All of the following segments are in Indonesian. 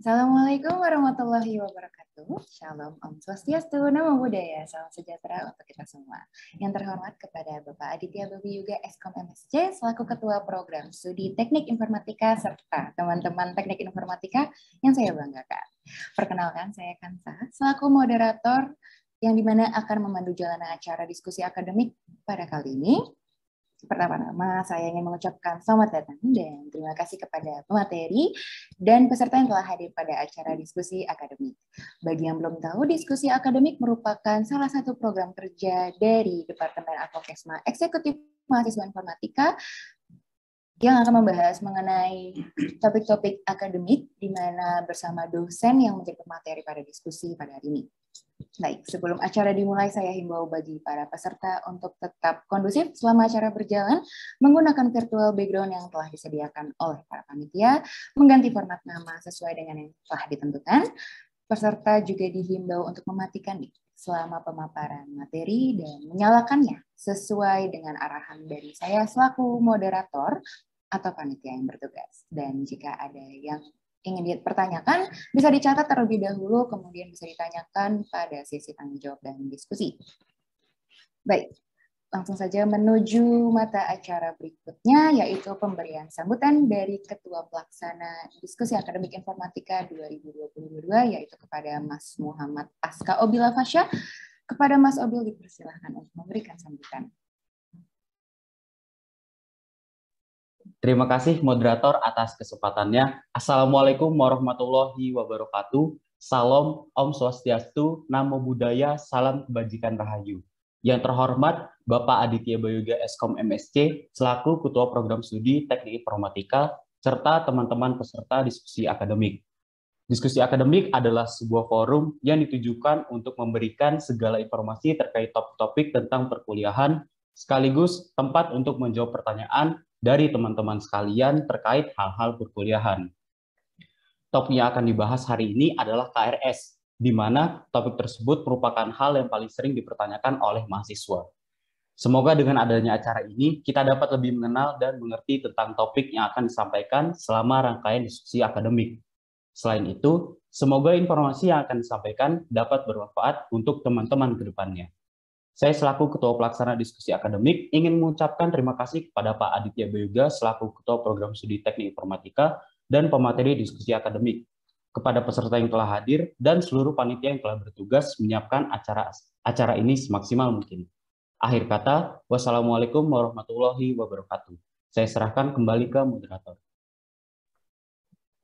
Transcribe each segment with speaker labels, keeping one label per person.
Speaker 1: Assalamualaikum warahmatullahi wabarakatuh. Shalom, Om Swastiastu, Namo Buddhaya, salam sejahtera untuk kita semua. Yang terhormat kepada Bapak Aditya Babi Yuga Eskom MSc selaku Ketua Program Studi Teknik Informatika serta teman-teman Teknik Informatika yang saya banggakan. Perkenalkan, saya Kansa selaku moderator yang dimana akan memandu jalanan acara diskusi akademik pada kali ini. Pertama-tama saya ingin mengucapkan selamat datang dan terima kasih kepada pemateri dan peserta yang telah hadir pada acara diskusi akademik. Bagi yang belum tahu, diskusi akademik merupakan salah satu program kerja dari Departemen Advokesma Eksekutif Mahasiswa Informatika yang akan membahas mengenai topik-topik akademik di mana bersama dosen yang menjadi pemateri pada diskusi pada hari ini. Baik, sebelum acara dimulai, saya himbau bagi para peserta untuk tetap kondusif selama acara berjalan, menggunakan virtual background yang telah disediakan oleh para panitia, mengganti format nama sesuai dengan yang telah ditentukan. Peserta juga dihimbau untuk mematikan mic selama pemaparan materi dan menyalakannya sesuai dengan arahan dari saya selaku moderator atau panitia yang bertugas. Dan jika ada yang ingin dipertanyakan, bisa dicatat terlebih dahulu, kemudian bisa ditanyakan pada sesi tanya jawab dan diskusi. Baik, langsung saja menuju mata acara berikutnya, yaitu pemberian sambutan dari Ketua Pelaksana Diskusi Akademik Informatika 2022, yaitu kepada Mas Muhammad Aska Obila Fasya. Kepada Mas Obil dipersilahkan untuk memberikan sambutan.
Speaker 2: Terima kasih moderator atas kesempatannya. Assalamualaikum warahmatullahi wabarakatuh. Salam, Om Swastiastu, Namo Buddhaya, salam kebajikan rahayu. Yang terhormat Bapak Aditya Babi Yuga Eskom MSc selaku Ketua Program Studi Teknik Informatika serta teman-teman peserta diskusi akademik. Diskusi akademik adalah sebuah forum yang ditujukan untuk memberikan segala informasi terkait topik-topik tentang perkuliahan sekaligus tempat untuk menjawab pertanyaan dari teman-teman sekalian terkait hal-hal perkuliahan. Topik yang akan dibahas hari ini adalah KRS, di mana topik tersebut merupakan hal yang paling sering dipertanyakan oleh mahasiswa. Semoga dengan adanya acara ini, kita dapat lebih mengenal dan mengerti tentang topik yang akan disampaikan selama rangkaian diskusi akademik. Selain itu, semoga informasi yang akan disampaikan dapat bermanfaat untuk teman-teman ke depannya. Saya selaku Ketua Pelaksana Diskusi Akademik ingin mengucapkan terima kasih kepada Pak Aditya Babi Yuga selaku Ketua Program Studi Teknik Informatika dan pemateri diskusi akademik, kepada peserta yang telah hadir dan seluruh panitia yang telah bertugas menyiapkan acara ini semaksimal mungkin. Akhir kata, wassalamualaikum warahmatullahi wabarakatuh. Saya serahkan kembali ke moderator.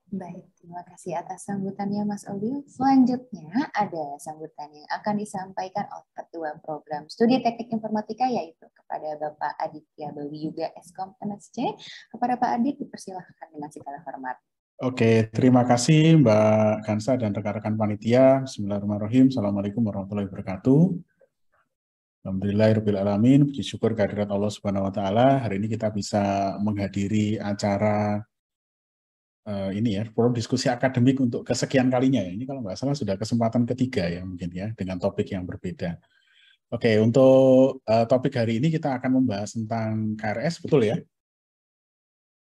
Speaker 1: Baik, terima kasih atas sambutannya Mas Obil. Selanjutnya ada sambutan yang akan disampaikan oleh Ketua Program Studi Teknik Informatika, yaitu kepada Bapak Aditya Babi Yuga Eskom MSc. Kepada Pak Adit dipersilahkan dengan segala hormat.
Speaker 3: Oke, terima kasih Mbak Kansa dan rekan-rekan panitia. Bismillahirrahmanirrahim. Assalamualaikum warahmatullahi wabarakatuh. Alhamdulillahirrahmanirrahim. Puji syukur kehadirat Allah Subhanahu wa Ta'ala. Hari ini kita bisa menghadiri acara ini ya, forum diskusi akademik untuk kesekian kalinya ya. Ini kalau nggak salah sudah kesempatan ketiga ya mungkin ya, dengan topik yang berbeda. Oke, untuk topik hari ini kita akan membahas tentang KRS, betul ya?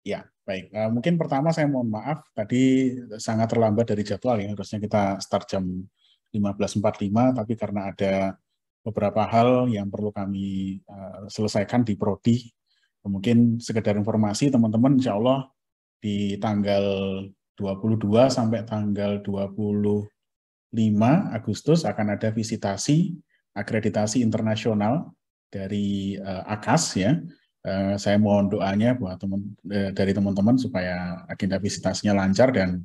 Speaker 3: Ya, baik. Mungkin pertama saya mohon maaf, tadi sangat terlambat dari jadwal ya, harusnya kita start jam 15.45, tapi karena ada beberapa hal yang perlu kami selesaikan di Prodi, mungkin sekedar informasi teman-teman, insya Allah di tanggal 22 sampai tanggal 25 Agustus akan ada visitasi akreditasi internasional dari AKAS ya. Saya mohon doanya buat dari teman-teman supaya agenda visitasinya lancar dan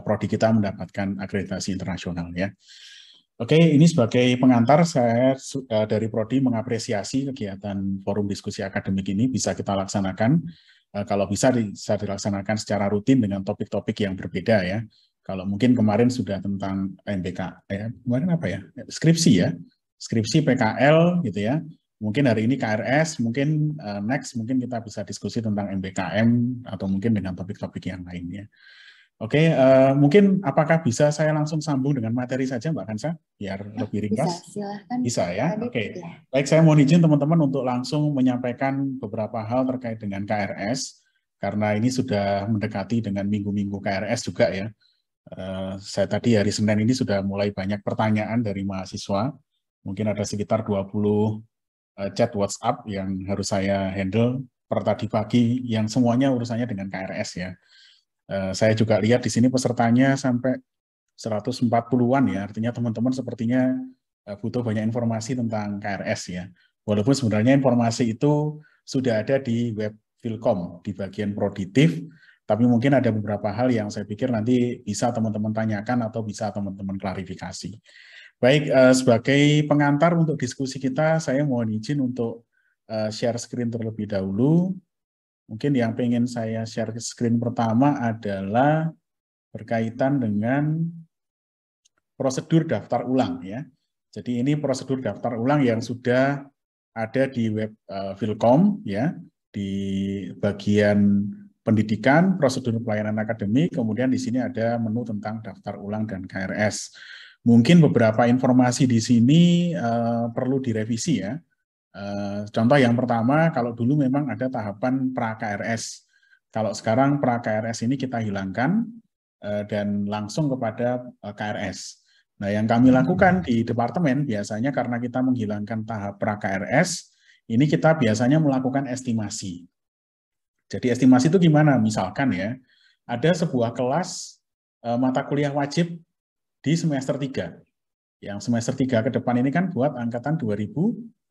Speaker 3: prodi kita mendapatkan akreditasi internasional ya. Oke, ini sebagai pengantar saya dari prodi mengapresiasi kegiatan forum diskusi akademik ini bisa kita laksanakan. Kalau bisa dilaksanakan secara rutin dengan topik-topik yang berbeda ya. Kalau mungkin kemarin sudah tentang MBK, ya kemarin apa ya? Skripsi ya, skripsi PKL gitu ya. Mungkin hari ini KRS, mungkin next mungkin kita bisa diskusi tentang MBKM atau mungkin dengan topik-topik yang lainnya. Oke, mungkin apakah bisa saya langsung sambung dengan materi saja Mbak Kansa, biar lebih ringkas?
Speaker 1: Bisa, silahkan.
Speaker 3: Bisa ya, oke. Baik, saya mohon izin teman-teman untuk langsung menyampaikan beberapa hal terkait dengan KRS, karena ini sudah mendekati dengan minggu-minggu KRS juga ya. Saya tadi hari Senin ini sudah mulai banyak pertanyaan dari mahasiswa. Mungkin ada sekitar 20 chat WhatsApp yang harus saya handle per tadi pagi, yang semuanya urusannya dengan KRS ya. Saya juga lihat di sini pesertanya sampai 140-an ya, artinya teman-teman sepertinya butuh banyak informasi tentang KRS ya. Walaupun sebenarnya informasi itu sudah ada di web Filkom di bagian proditif, tapi mungkin ada beberapa hal yang saya pikir nanti bisa teman-teman tanyakan atau bisa teman-teman klarifikasi. Baik, sebagai pengantar untuk diskusi kita, saya mohon izin untuk share screen terlebih dahulu. Mungkin yang pengen saya share screen pertama adalah berkaitan dengan prosedur daftar ulang ya. Jadi ini prosedur daftar ulang yang sudah ada di web Filkom ya, di bagian pendidikan, prosedur pelayanan akademik, kemudian di sini ada menu tentang daftar ulang dan KRS. Mungkin beberapa informasi di sini perlu direvisi ya. Contoh yang pertama, kalau dulu memang ada tahapan pra-KRS. Kalau sekarang pra-KRS ini kita hilangkan dan langsung kepada KRS. Nah, yang kami lakukan di departemen biasanya karena kita menghilangkan tahap pra-KRS, ini kita biasanya melakukan estimasi. Jadi estimasi itu gimana? Misalkan ya, ada sebuah kelas mata kuliah wajib di semester 3. Yang semester 3 ke depan ini kan buat angkatan 2021.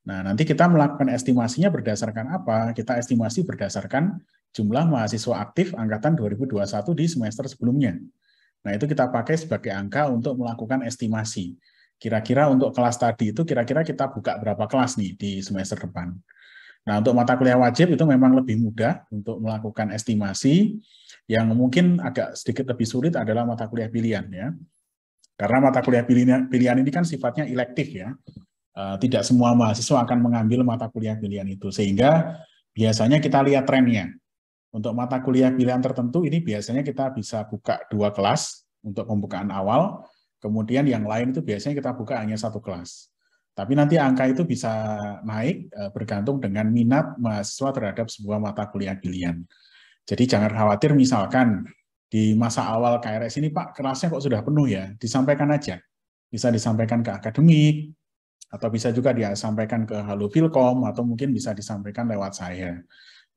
Speaker 3: Nah, nanti kita melakukan estimasinya berdasarkan apa? Kita estimasi berdasarkan jumlah mahasiswa aktif angkatan 2021 di semester sebelumnya. Nah, itu kita pakai sebagai angka untuk melakukan estimasi. Kira-kira untuk kelas tadi itu kira-kira kita buka berapa kelas nih di semester depan. Nah, untuk mata kuliah wajib itu memang lebih mudah untuk melakukan estimasi. Yang mungkin agak sedikit lebih sulit adalah mata kuliah pilihan ya. Karena mata kuliah pilihan ini kan sifatnya elektif ya. Tidak semua mahasiswa akan mengambil mata kuliah pilihan itu. Sehingga biasanya kita lihat trennya. Untuk mata kuliah pilihan tertentu ini biasanya kita bisa buka 2 kelas untuk pembukaan awal, kemudian yang lain itu biasanya kita buka hanya 1 kelas. Tapi nanti angka itu bisa naik bergantung dengan minat mahasiswa terhadap sebuah mata kuliah pilihan. Jadi jangan khawatir misalkan di masa awal KRS ini Pak, kelasnya kok sudah penuh ya, disampaikan aja. Bisa disampaikan ke akademik, atau bisa juga disampaikan ke Halo Filkom, atau mungkin bisa disampaikan lewat saya.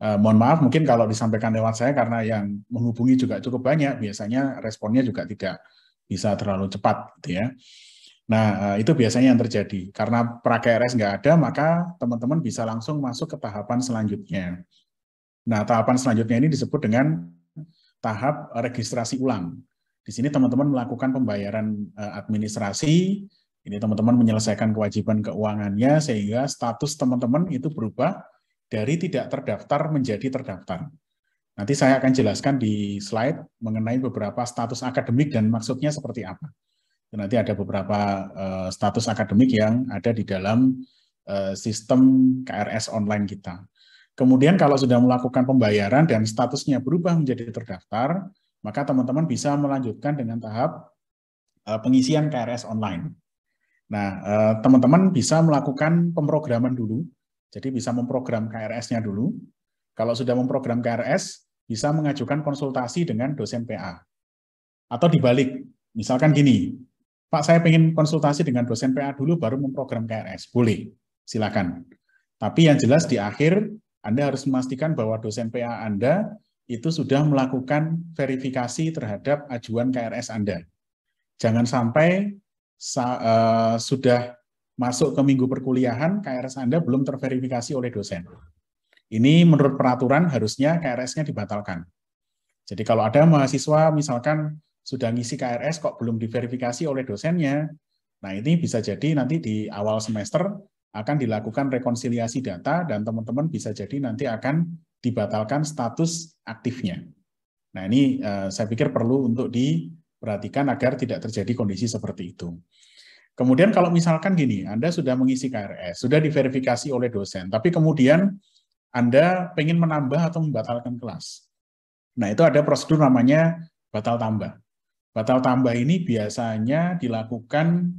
Speaker 3: Mohon maaf mungkin kalau disampaikan lewat saya karena yang menghubungi juga cukup banyak, biasanya responnya juga tidak bisa terlalu cepat gitu ya. Nah, itu biasanya yang terjadi. Karena pra-KRS nggak ada, maka teman-teman bisa langsung masuk ke tahapan selanjutnya. Nah, tahapan selanjutnya ini disebut dengan tahap registrasi ulang. Di sini teman-teman melakukan pembayaran administrasi, ini teman-teman menyelesaikan kewajiban keuangannya, sehingga status teman-teman itu berubah dari tidak terdaftar menjadi terdaftar. Nanti saya akan jelaskan di slide mengenai beberapa status akademik dan maksudnya seperti apa. Nanti ada beberapa status akademik yang ada di dalam sistem KRS online kita. Kemudian kalau sudah melakukan pembayaran dan statusnya berubah menjadi terdaftar, maka teman-teman bisa melanjutkan dengan tahap pengisian KRS online. Nah, teman-teman bisa melakukan pemrograman dulu. Jadi bisa memprogram KRS-nya dulu. Kalau sudah memprogram KRS, bisa mengajukan konsultasi dengan dosen PA. Atau dibalik, misalkan gini, Pak saya pengen konsultasi dengan dosen PA dulu baru memprogram KRS. Boleh, silakan. Tapi yang jelas di akhir, Anda harus memastikan bahwa dosen PA Anda itu sudah melakukan verifikasi terhadap ajuan KRS Anda. Jangan sampai sudah masuk ke minggu perkuliahan, KRS Anda belum terverifikasi oleh dosen. Ini menurut peraturan harusnya KRS-nya dibatalkan. Jadi kalau ada mahasiswa misalkan sudah ngisi KRS kok belum diverifikasi oleh dosennya, nah ini bisa jadi nanti di awal semester akan dilakukan rekonsiliasi data dan teman-teman bisa jadi nanti akan dibatalkan status aktifnya. Nah ini saya pikir perlu untuk diperhatikan agar tidak terjadi kondisi seperti itu. Kemudian kalau misalkan gini, Anda sudah mengisi KRS, sudah diverifikasi oleh dosen, tapi kemudian Anda pengen menambah atau membatalkan kelas. Nah, itu ada prosedur namanya batal tambah. Batal tambah ini biasanya dilakukan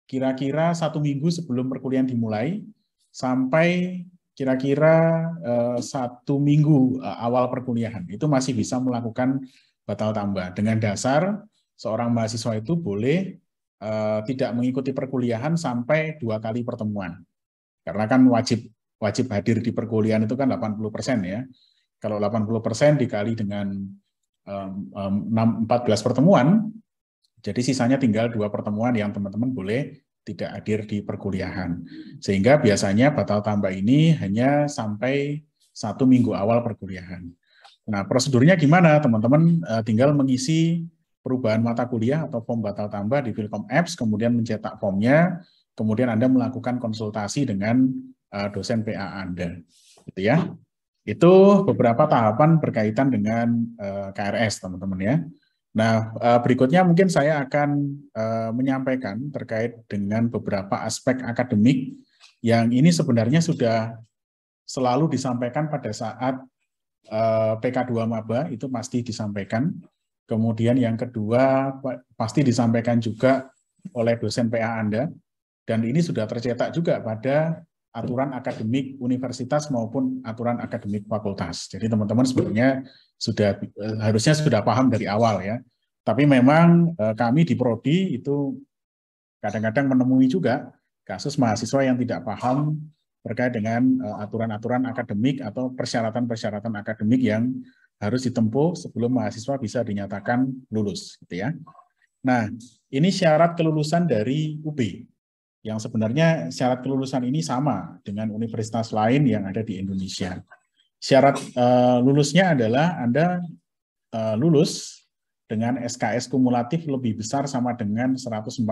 Speaker 3: kira-kira 1 minggu sebelum perkuliahan dimulai, sampai kira-kira 1 minggu awal perkuliahan. Itu masih bisa melakukan batal tambah. Dengan dasar seorang mahasiswa itu boleh tidak mengikuti perkuliahan sampai 2 kali pertemuan. Karena kan wajib hadir di perkuliahan itu kan 80% ya. Kalau 80% dikali dengan 14 pertemuan, jadi sisanya tinggal 2 pertemuan yang teman-teman boleh tidak hadir di perkuliahan. Sehingga biasanya batal tambah ini hanya sampai 1 minggu awal perkuliahan. Nah, prosedurnya gimana? Teman-teman tinggal mengisi perubahan mata kuliah atau form batal tambah di Philcom Apps, kemudian mencetak formnya, kemudian Anda melakukan konsultasi dengan dosen PA Anda. Gitu ya. Itu beberapa tahapan berkaitan dengan KRS, teman-teman ya. Nah, berikutnya mungkin saya akan menyampaikan terkait dengan beberapa aspek akademik yang ini sebenarnya sudah selalu disampaikan pada saat PK2 Maba, itu pasti disampaikan. Kemudian yang kedua pasti disampaikan juga oleh dosen PA Anda, dan ini sudah tercetak juga pada aturan akademik universitas maupun aturan akademik fakultas. Jadi teman-teman sebenarnya harusnya sudah paham dari awal ya. Tapi memang kami di Prodi itu kadang-kadang menemui juga kasus mahasiswa yang tidak paham terkait dengan aturan-aturan akademik atau persyaratan-persyaratan akademik yang harus ditempuh sebelum mahasiswa bisa dinyatakan lulus, gitu ya. Nah, ini syarat kelulusan dari UB, yang sebenarnya syarat kelulusan ini sama dengan universitas lain yang ada di Indonesia. Syarat lulusnya adalah Anda lulus dengan SKS kumulatif lebih besar sama dengan 144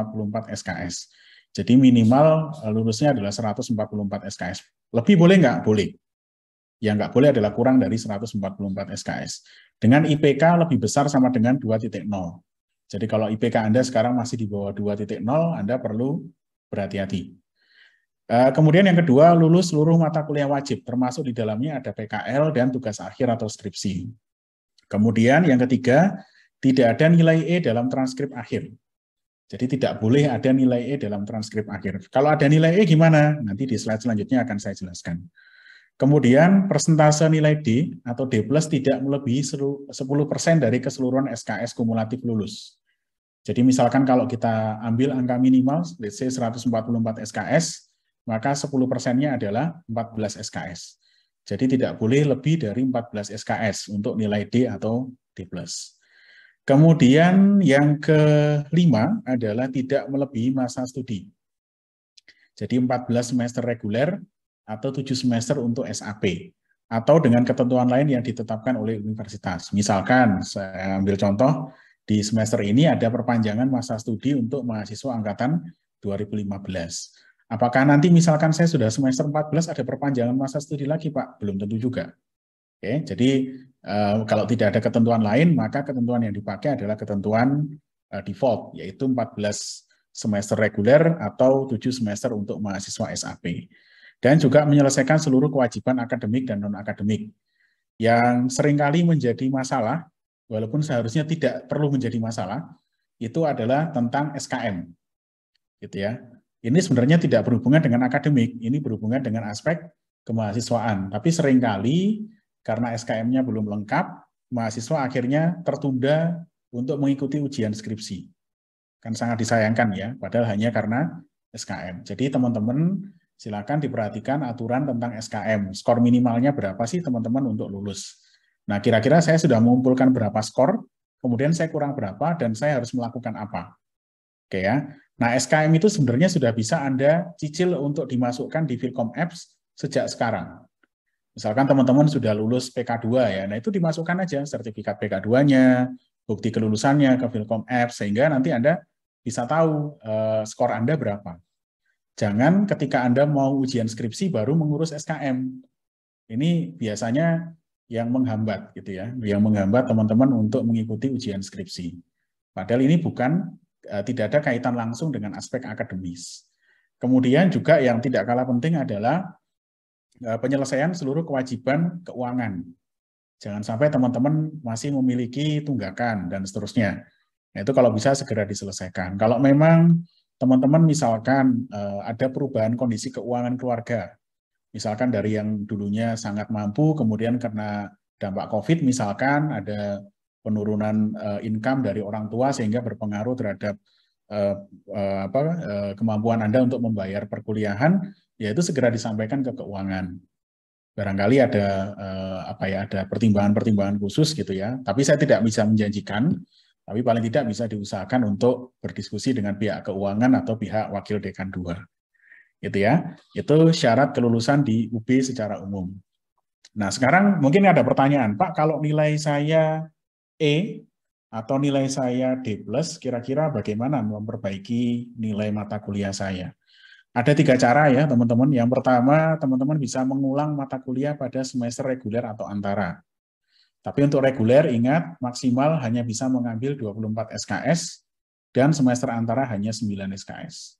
Speaker 3: SKS. Jadi minimal lulusnya adalah 144 SKS. Lebih boleh nggak? Boleh. Yang nggak boleh adalah kurang dari 144 SKS. Dengan IPK lebih besar sama dengan 2.0. Jadi kalau IPK Anda sekarang masih di bawah 2.0, Anda perlu berhati-hati. Kemudian yang kedua, lulus seluruh mata kuliah wajib, termasuk di dalamnya ada PKL dan tugas akhir atau skripsi. Kemudian yang ketiga, tidak ada nilai E dalam transkrip akhir. Jadi tidak boleh ada nilai E dalam transkrip akhir. Kalau ada nilai E gimana? Nanti di slide selanjutnya akan saya jelaskan. Kemudian persentase nilai D atau D+ tidak melebihi 10% dari keseluruhan SKS kumulatif lulus. Jadi misalkan kalau kita ambil angka minimal, let's say 144 SKS, maka 10%-nya adalah 14 SKS. Jadi tidak boleh lebih dari 14 SKS untuk nilai D atau D+. Kemudian yang kelima adalah tidak melebihi masa studi. Jadi 14 semester reguler atau 7 semester untuk SAP. Atau dengan ketentuan lain yang ditetapkan oleh universitas. Misalkan, saya ambil contoh, di semester ini ada perpanjangan masa studi untuk mahasiswa angkatan 2015. Apakah nanti misalkan saya sudah semester 14 ada perpanjangan masa studi lagi, Pak? Belum tentu juga. Oke, jadi kalau tidak ada ketentuan lain, maka ketentuan yang dipakai adalah ketentuan default, yaitu 14 semester reguler atau 7 semester untuk mahasiswa SAP. Dan juga menyelesaikan seluruh kewajiban akademik dan non-akademik. Yang seringkali menjadi masalah, walaupun seharusnya tidak perlu menjadi masalah, itu adalah tentang SKM. Gitu ya. Ini sebenarnya tidak berhubungan dengan akademik, ini berhubungan dengan aspek kemahasiswaan. Tapi seringkali karena SKM-nya belum lengkap, mahasiswa akhirnya tertunda untuk mengikuti ujian skripsi. Kan sangat disayangkan ya, padahal hanya karena SKM. Jadi teman-teman silakan diperhatikan aturan tentang SKM. Skor minimalnya berapa sih teman-teman untuk lulus? Nah, kira-kira saya sudah mengumpulkan berapa skor, kemudian saya kurang berapa, dan saya harus melakukan apa. Oke ya. Nah, SKM itu sebenarnya sudah bisa Anda cicil untuk dimasukkan di Philcom Apps sejak sekarang. Misalkan teman-teman sudah lulus PK2 ya, nah itu dimasukkan aja sertifikat PK2-nya, bukti kelulusannya ke Philcom Apps, sehingga nanti Anda bisa tahu skor Anda berapa. Jangan ketika Anda mau ujian skripsi baru mengurus SKM. Ini biasanya yang menghambat gitu ya, yang menghambat teman-teman untuk mengikuti ujian skripsi. Padahal ini tidak ada kaitan langsung dengan aspek akademis. Kemudian juga yang tidak kalah penting adalah penyelesaian seluruh kewajiban keuangan. Jangan sampai teman-teman masih memiliki tunggakan dan seterusnya. Nah, itu kalau bisa segera diselesaikan. Kalau memang teman-teman misalkan ada perubahan kondisi keuangan keluarga, misalkan dari yang dulunya sangat mampu, kemudian karena dampak COVID misalkan ada penurunan income dari orang tua sehingga berpengaruh terhadap kemampuan Anda untuk membayar perkuliahan, yaitu segera disampaikan ke keuangan. Barangkali ada ada pertimbangan-pertimbangan khusus gitu ya. Tapi saya tidak bisa menjanjikan, tapi paling tidak bisa diusahakan untuk berdiskusi dengan pihak keuangan atau pihak wakil dekan 2. Gitu ya. Itu syarat kelulusan di UB secara umum. Nah, sekarang mungkin ada pertanyaan, Pak, kalau nilai saya E atau nilai saya D+, kira-kira bagaimana memperbaiki nilai mata kuliah saya? Ada 3 cara ya, teman-teman. Yang pertama, teman-teman bisa mengulang mata kuliah pada semester reguler atau antara. Tapi untuk reguler, ingat, maksimal hanya bisa mengambil 24 SKS, dan semester antara hanya 9 SKS.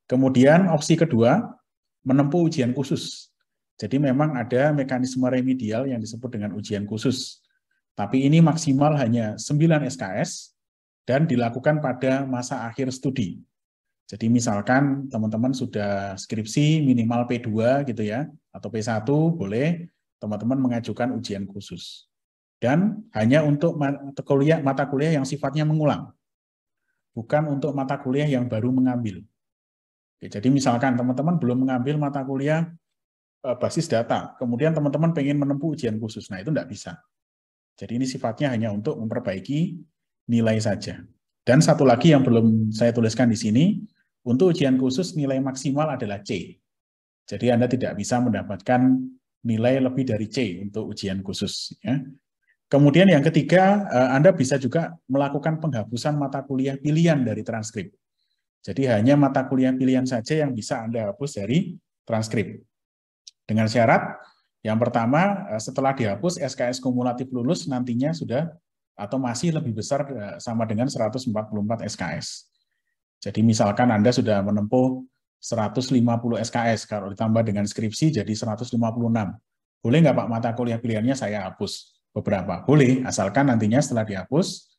Speaker 3: Kemudian, opsi kedua, menempuh ujian khusus. Jadi memang ada mekanisme remedial yang disebut dengan ujian khusus. Tapi ini maksimal hanya 9 SKS, dan dilakukan pada masa akhir studi. Jadi misalkan teman-teman sudah skripsi minimal P2 gitu ya, atau P1 boleh teman-teman mengajukan ujian khusus. Dan hanya untuk mata kuliah yang sifatnya mengulang, bukan untuk mata kuliah yang baru mengambil. Oke, jadi misalkan teman-teman belum mengambil mata kuliah basis data, kemudian teman-teman pengen menempuh ujian khusus, nah itu tidak bisa. Jadi ini sifatnya hanya untuk memperbaiki nilai saja. Dan satu lagi yang belum saya tuliskan di sini, untuk ujian khusus nilai maksimal adalah C. Jadi Anda tidak bisa mendapatkan nilai lebih dari C untuk ujian khusus. Ya. Kemudian yang ketiga, Anda bisa juga melakukan penghapusan mata kuliah pilihan dari transkrip. Jadi hanya mata kuliah pilihan saja yang bisa Anda hapus dari transkrip. Dengan syarat, yang pertama, setelah dihapus, SKS kumulatif lulus nantinya sudah atau masih lebih besar sama dengan 144 SKS. Jadi misalkan Anda sudah menempuh 150 SKS, kalau ditambah dengan skripsi jadi 156. Boleh nggak Pak mata kuliah pilihannya saya hapus beberapa? Boleh, asalkan nantinya setelah dihapus,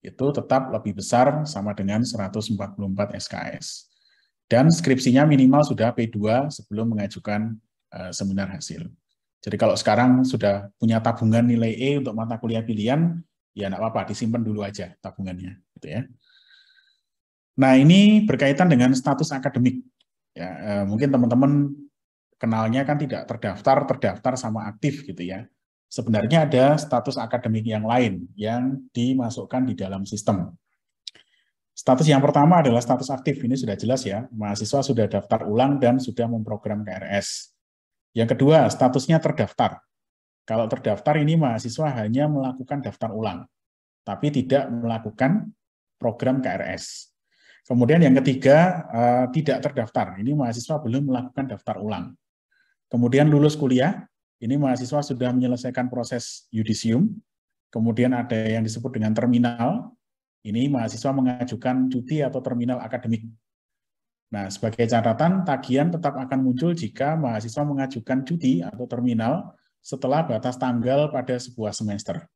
Speaker 3: itu tetap lebih besar sama dengan 144 SKS. Dan skripsinya minimal sudah P2 sebelum mengajukan seminar hasil. Jadi kalau sekarang sudah punya tabungan nilai E untuk mata kuliah pilihan, ya nggak apa-apa, disimpan dulu aja tabungannya. Gitu ya. Nah, ini berkaitan dengan status akademik. Ya, mungkin teman-teman kenalnya kan tidak terdaftar sama aktif gitu ya. Sebenarnya ada status akademik yang lain yang dimasukkan di dalam sistem. Status yang pertama adalah status aktif. Ini sudah jelas ya, mahasiswa sudah daftar ulang dan sudah memprogram KRS. Yang kedua, statusnya terdaftar. Kalau terdaftar ini mahasiswa hanya melakukan daftar ulang, tapi tidak melakukan program KRS. Kemudian yang ketiga, tidak terdaftar. Ini mahasiswa belum melakukan daftar ulang. Kemudian lulus kuliah, ini mahasiswa sudah menyelesaikan proses yudisium. Kemudian ada yang disebut dengan terminal. Ini mahasiswa mengajukan cuti atau terminal akademik. Nah, sebagai catatan, tagihan tetap akan muncul jika mahasiswa mengajukan cuti atau terminal setelah batas tanggal pada sebuah semester.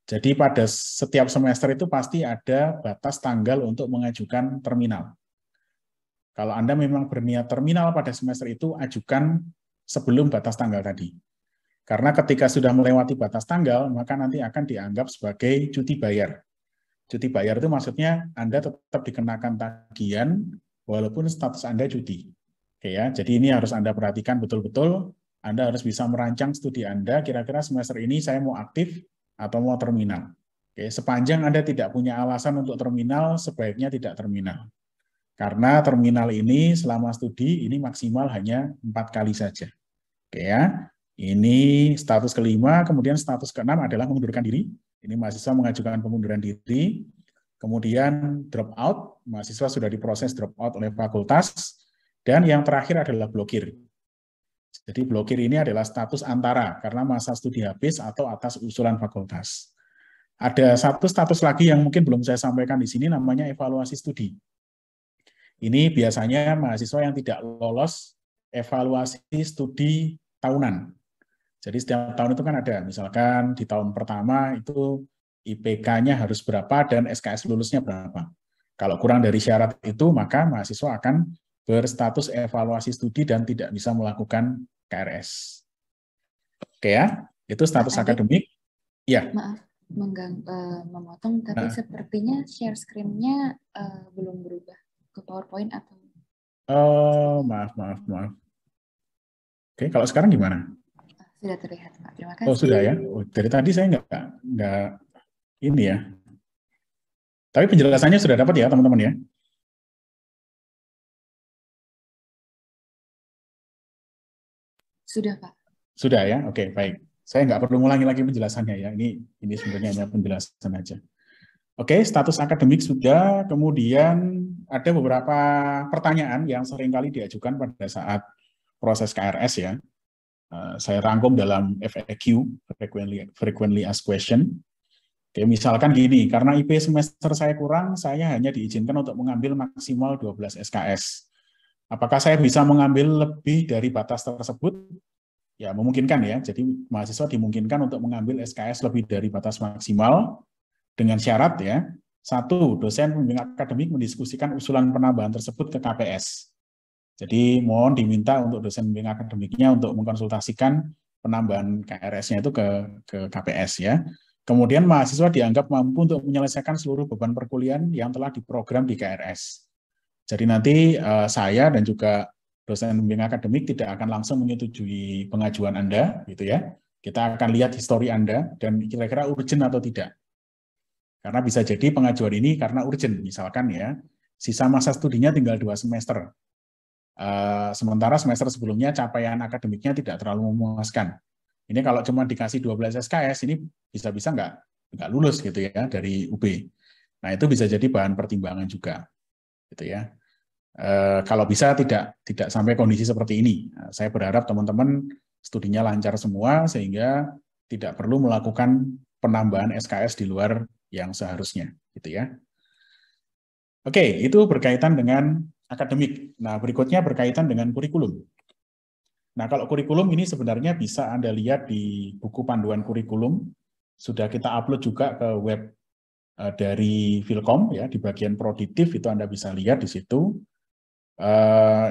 Speaker 3: Jadi pada setiap semester itu pasti ada batas tanggal untuk mengajukan terminal. Kalau Anda memang berniat terminal pada semester itu, ajukan sebelum batas tanggal tadi. Karena ketika sudah melewati batas tanggal, maka nanti akan dianggap sebagai cuti bayar. Cuti bayar itu maksudnya Anda tetap dikenakan tagihan walaupun status Anda cuti. Oke ya, jadi ini harus Anda perhatikan betul-betul. Anda harus bisa merancang studi Anda, kira-kira semester ini saya mau aktif atau mau terminal. Oke, sepanjang Anda tidak punya alasan untuk terminal, sebaiknya tidak terminal. Karena terminal ini selama studi ini maksimal hanya 4 kali saja. Oke ya, ini status kelima, kemudian status keenam adalah mengundurkan diri. Ini mahasiswa mengajukan pengunduran diri. Kemudian drop out, mahasiswa sudah diproses drop out oleh fakultas. Dan yang terakhir adalah blokir. Jadi blokir ini adalah status antara, karena masa studi habis atau atas usulan fakultas. Ada satu status lagi yang mungkin belum saya sampaikan di sini, namanya evaluasi studi. Ini biasanya mahasiswa yang tidak lolos evaluasi studi tahunan. Jadi setiap tahun itu kan ada, misalkan di tahun pertama itu IPK-nya harus berapa dan SKS lulusnya berapa. Kalau kurang dari syarat itu, maka mahasiswa akan berstatus evaluasi studi dan tidak bisa melakukan KRS. Oke ya, itu status akademik. Ya.
Speaker 1: Maaf, memotong, tapi
Speaker 3: Nah,
Speaker 1: sepertinya share screen-nya belum berubah ke PowerPoint atau
Speaker 3: oh, maaf. Oke, kalau sekarang gimana?
Speaker 1: sudah terlihat, Pak. Terima
Speaker 3: Oh, sudah ya.
Speaker 1: kasih.
Speaker 3: Oh, dari tadi saya nggak ini ya. Tapi penjelasannya sudah dapat ya, teman-teman ya.
Speaker 1: Sudah, Pak.
Speaker 3: Sudah ya. Oke, baik. Saya nggak perlu ngulangi lagi penjelasannya ya. Ini sebenarnya hanya penjelasan aja. Oke, status akademik sudah. Kemudian ada beberapa pertanyaan yang seringkali diajukan pada saat proses KRS ya. Saya rangkum dalam FAQ, frequently asked question. Oke, misalkan gini, karena IP semester saya kurang, saya hanya diizinkan untuk mengambil maksimal 12 SKS. Apakah saya bisa mengambil lebih dari batas tersebut? Ya, memungkinkan ya. Jadi mahasiswa dimungkinkan untuk mengambil SKS lebih dari batas maksimal dengan syarat ya, satu, dosen pembimbing akademik mendiskusikan usulan penambahan tersebut ke KPS. Jadi mohon diminta untuk dosen pembimbing akademiknya untuk mengkonsultasikan penambahan KRS-nya itu ke KPS ya. Kemudian mahasiswa dianggap mampu untuk menyelesaikan seluruh beban perkuliahan yang telah diprogram di KRS. Jadi nanti saya dan juga dosen pembimbing akademik tidak akan langsung menyetujui pengajuan Anda, gitu ya. Kita akan lihat histori Anda dan kira-kira urgent atau tidak. Karena bisa jadi pengajuan ini karena urgent, misalkan ya, sisa masa studinya tinggal 2 semester. Sementara semester sebelumnya capaian akademiknya tidak terlalu memuaskan. Ini kalau cuma dikasih 12 SKS, ini bisa-bisa nggak lulus gitu ya dari UB. Nah itu bisa jadi bahan pertimbangan juga, gitu ya. Kalau bisa tidak sampai kondisi seperti ini. Saya berharap teman-teman studinya lancar semua sehingga tidak perlu melakukan penambahan SKS di luar yang seharusnya, gitu ya. Oke, itu berkaitan dengan akademik. Nah, berikutnya berkaitan dengan kurikulum. Nah, kalau kurikulum ini sebenarnya bisa Anda lihat di buku panduan kurikulum. Sudah kita upload juga ke web dari Filkom ya, di bagian prodiktif itu Anda bisa lihat di situ.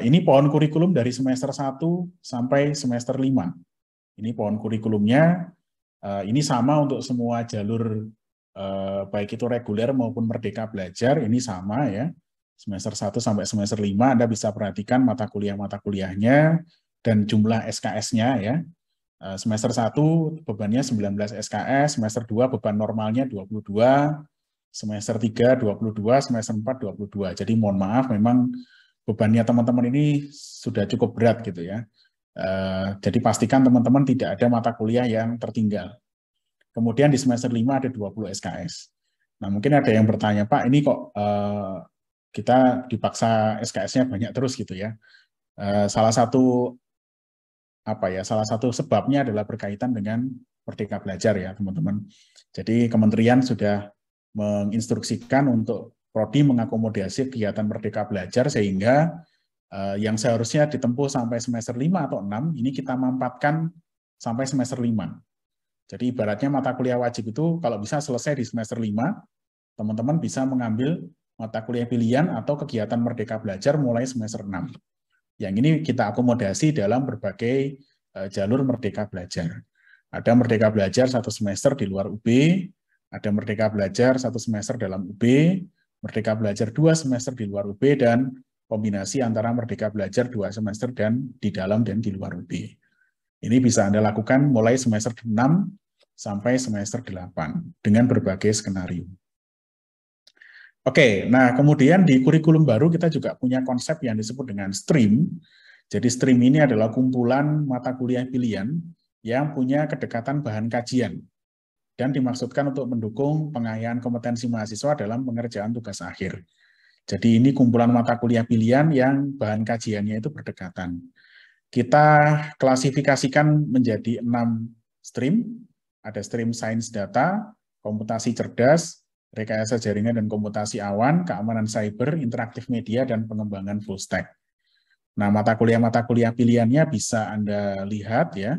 Speaker 3: Ini pohon kurikulum dari semester 1 sampai semester 5. Ini pohon kurikulumnya. Ini sama untuk semua jalur baik itu reguler maupun Merdeka Belajar, ini sama ya. Semester 1 sampai semester 5 Anda bisa perhatikan mata kuliahnya dan jumlah SKS-nya ya. Semester 1 bebannya 19 SKS, semester 2 beban normalnya 22, semester 3 22, semester 4 22. Jadi mohon maaf memang bebannya teman-teman ini sudah cukup berat gitu ya. Jadi pastikan teman-teman tidak ada mata kuliah yang tertinggal. Kemudian di semester 5 ada 20 SKS. Nah, mungkin ada yang bertanya, Pak, ini kok kita dipaksa SKS-nya banyak terus gitu ya. Salah satu sebabnya adalah berkaitan dengan Merdeka Belajar ya, teman-teman. Jadi kementerian sudah menginstruksikan untuk prodi mengakomodasi kegiatan Merdeka Belajar sehingga yang seharusnya ditempuh sampai semester 5 atau 6, ini kita mampatkan sampai semester 5. Jadi ibaratnya mata kuliah wajib itu kalau bisa selesai di semester 5, teman-teman bisa mengambil mata kuliah pilihan atau kegiatan Merdeka Belajar mulai semester 6. Yang ini kita akomodasi dalam berbagai jalur Merdeka Belajar. Ada Merdeka Belajar 1 semester di luar UB, ada Merdeka Belajar 1 semester dalam UB, Merdeka Belajar 2 semester di luar UB, dan kombinasi antara Merdeka Belajar 2 semester dan di dalam dan di luar UB. Ini bisa Anda lakukan mulai semester 6 sampai semester 8 dengan berbagai skenario. Oke, nah kemudian di kurikulum baru kita juga punya konsep yang disebut dengan stream. Jadi stream ini adalah kumpulan mata kuliah pilihan yang punya kedekatan bahan kajian dan dimaksudkan untuk mendukung pengayaan kompetensi mahasiswa dalam pengerjaan tugas akhir. Jadi ini kumpulan mata kuliah pilihan yang bahan kajiannya itu berdekatan. Kita klasifikasikan menjadi 6 stream. Ada stream sains data, komputasi cerdas, rekayasa jaringan dan komputasi awan, keamanan cyber, interaktif media, dan pengembangan full stack. Nah, mata kuliah pilihannya bisa Anda lihat ya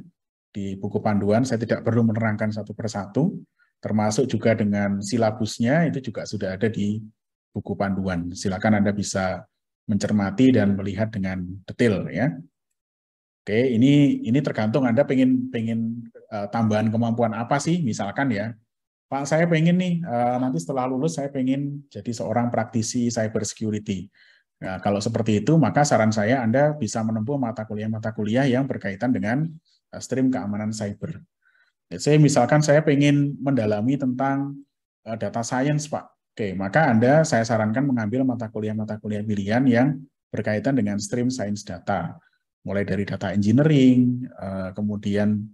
Speaker 3: di buku panduan. Saya tidak perlu menerangkan satu persatu, termasuk juga dengan silabusnya itu juga sudah ada di buku panduan. Silakan Anda bisa mencermati dan melihat dengan detail ya. Oke, ini tergantung Anda pengen tambahan kemampuan apa sih, misalkan ya. Pak, saya pengen nih, nanti setelah lulus saya pengen jadi seorang praktisi cyber security. Nah, kalau seperti itu, maka saran saya Anda bisa menempuh mata kuliah yang berkaitan dengan stream keamanan cyber. Saya misalkan saya pengen mendalami tentang data science, Pak. Oke, maka saya sarankan mengambil mata kuliah pilihan yang berkaitan dengan stream science data. Mulai dari data engineering, kemudian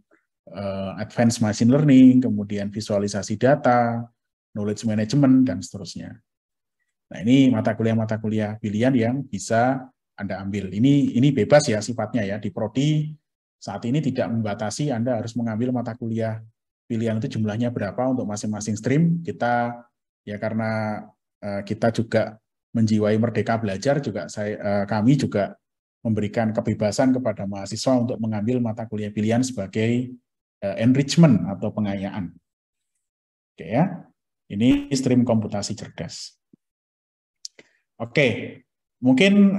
Speaker 3: advanced machine learning, kemudian visualisasi data, knowledge management, dan seterusnya. Nah, ini mata kuliah pilihan yang bisa Anda ambil. Ini bebas ya sifatnya ya. Di Prodi saat ini tidak membatasi Anda harus mengambil mata kuliah pilihan itu jumlahnya berapa untuk masing-masing stream. Kita ya karena kita juga menjiwai merdeka belajar, juga kami juga memberikan kebebasan kepada mahasiswa untuk mengambil mata kuliah pilihan sebagai enrichment atau pengayaan. Oke ya. Ini stream komputasi cerdas. Oke, mungkin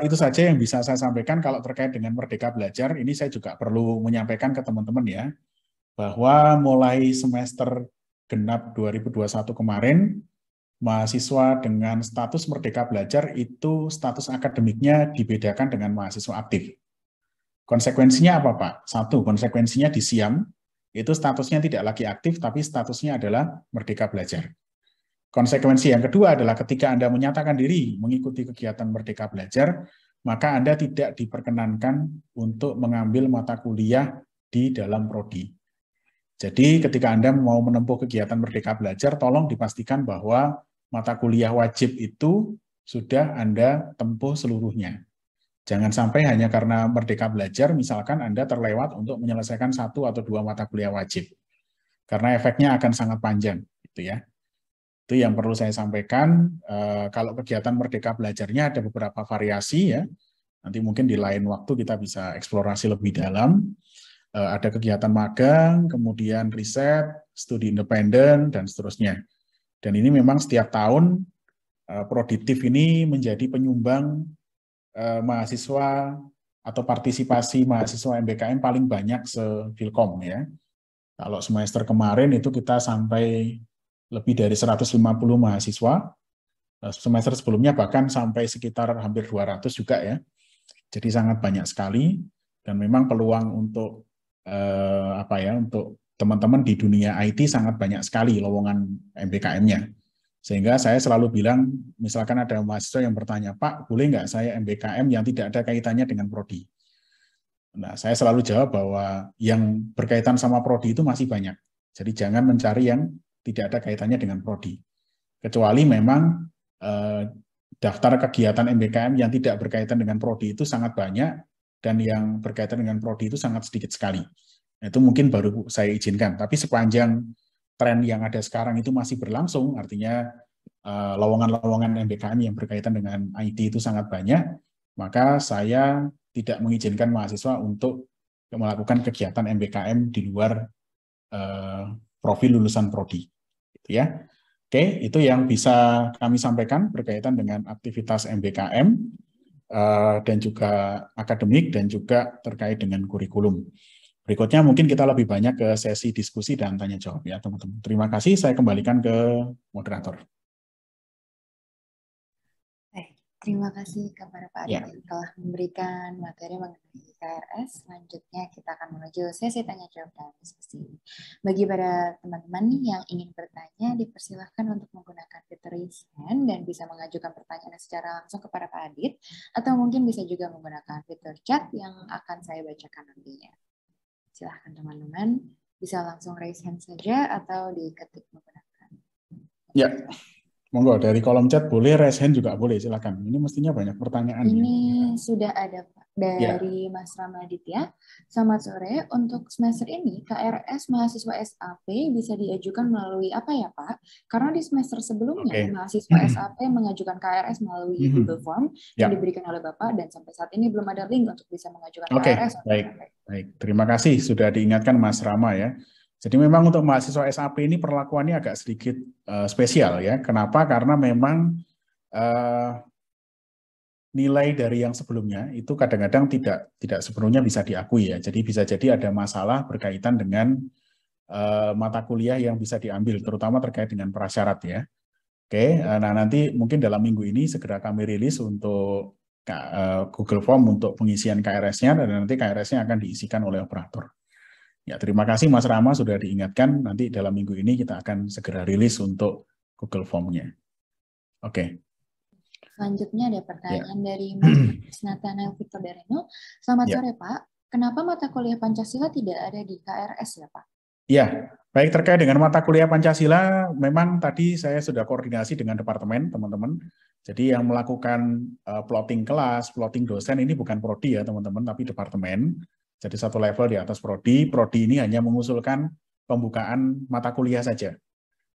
Speaker 3: itu saja yang bisa saya sampaikan kalau terkait dengan Merdeka Belajar. Ini saya juga perlu menyampaikan ke teman-teman ya, bahwa mulai semester genap 2021 kemarin, mahasiswa dengan status Merdeka Belajar itu status akademiknya dibedakan dengan mahasiswa aktif. Konsekuensinya apa, Pak? Satu, konsekuensinya di SIAM, itu statusnya tidak lagi aktif, tapi statusnya adalah Merdeka Belajar. Konsekuensi yang kedua adalah ketika Anda menyatakan diri mengikuti kegiatan Merdeka Belajar, maka Anda tidak diperkenankan untuk mengambil mata kuliah di dalam prodi. Jadi ketika Anda mau menempuh kegiatan Merdeka Belajar, tolong dipastikan bahwa mata kuliah wajib itu sudah Anda tempuh seluruhnya. Jangan sampai hanya karena Merdeka Belajar, misalkan Anda terlewat untuk menyelesaikan 1 atau 2 mata kuliah wajib. Karena efeknya akan sangat panjang, gitu ya. Itu yang perlu saya sampaikan. Kalau kegiatan Merdeka Belajarnya ada beberapa variasi ya. Nanti mungkin di lain waktu kita bisa eksplorasi lebih dalam. Ada kegiatan magang, kemudian riset, studi independen, dan seterusnya. Dan ini memang setiap tahun Prodiktif ini menjadi penyumbang mahasiswa atau partisipasi mahasiswa MBKM paling banyak se-Filkom ya. Kalau semester kemarin itu kita sampai lebih dari 150 mahasiswa, semester sebelumnya bahkan sampai sekitar hampir 200 juga ya. Jadi sangat banyak sekali dan memang peluang untuk untuk teman-teman di dunia IT sangat banyak sekali lowongan MBKM-nya. Sehingga saya selalu bilang, misalkan ada mahasiswa yang bertanya, Pak, boleh nggak saya MBKM yang tidak ada kaitannya dengan prodi? Nah, saya selalu jawab bahwa yang berkaitan sama prodi itu masih banyak. Jadi jangan mencari yang tidak ada kaitannya dengan prodi. Kecuali memang daftar kegiatan MBKM yang tidak berkaitan dengan prodi itu sangat banyak, dan yang berkaitan dengan prodi itu sangat sedikit sekali. Itu mungkin baru saya izinkan. Tapi sepanjang tren yang ada sekarang itu masih berlangsung, artinya lowongan-lowongan MBKM yang berkaitan dengan IT itu sangat banyak, maka saya tidak mengizinkan mahasiswa untuk melakukan kegiatan MBKM di luar profil lulusan prodi. Gitu ya. Oke, itu yang bisa kami sampaikan berkaitan dengan aktivitas MBKM dan juga akademik dan juga terkait dengan kurikulum. Berikutnya mungkin kita lebih banyak ke sesi diskusi dan tanya jawab ya teman-teman. Terima kasih, saya kembalikan ke moderator.
Speaker 1: Terima kasih kepada Pak Adit yang telah memberikan materi mengenai KRS. Selanjutnya kita akan menuju sesi tanya jawab dan diskusi. Bagi para teman-teman yang ingin bertanya, dipersilahkan untuk menggunakan fitur raise hand dan bisa mengajukan pertanyaan secara langsung kepada Pak Adit, atau mungkin bisa juga menggunakan fitur chat yang akan saya bacakan nantinya. Silahkan teman-teman, bisa langsung raise hand saja atau diketik menggunakan.
Speaker 3: Ya. Monggo, dari kolom chat boleh, raise hand juga boleh, silakan. Ini mestinya banyak pertanyaan.
Speaker 1: Ini ya. Sudah ada Pak, dari Mas Ramaditya. Selamat sore, untuk semester ini KRS mahasiswa SAP bisa diajukan melalui apa ya Pak? Karena di semester sebelumnya mahasiswa SAP mengajukan KRS melalui Google Form yang diberikan oleh Bapak, dan sampai saat ini belum ada link untuk bisa mengajukan KRS.
Speaker 3: Baik. Terima kasih sudah diingatkan Mas Rama ya. Jadi memang untuk mahasiswa SAP ini perlakuannya agak sedikit spesial ya. Kenapa? Karena memang nilai dari yang sebelumnya itu kadang-kadang tidak sepenuhnya bisa diakui ya. Jadi bisa jadi ada masalah berkaitan dengan mata kuliah yang bisa diambil, terutama terkait dengan prasyarat ya. Oke, nah nanti mungkin dalam minggu ini segera kami rilis untuk Google Form untuk pengisian KRS-nya, dan nanti KRS-nya akan diisikan oleh operator. Ya, terima kasih Mas Rama sudah diingatkan, nanti dalam minggu ini kita akan segera rilis untuk Google Form-nya. Oke.
Speaker 1: Selanjutnya ada pertanyaan dari Mas Nathanael Victor Dareno. Selamat sore Pak, kenapa mata kuliah Pancasila tidak ada di KRS ya Pak?
Speaker 3: Ya, baik, terkait dengan mata kuliah Pancasila, memang tadi saya sudah koordinasi dengan departemen, teman-teman. Jadi yang melakukan plotting kelas, plotting dosen ini bukan prodi ya, teman-teman, tapi departemen. Jadi satu level di atas prodi. Prodi ini hanya mengusulkan pembukaan mata kuliah saja.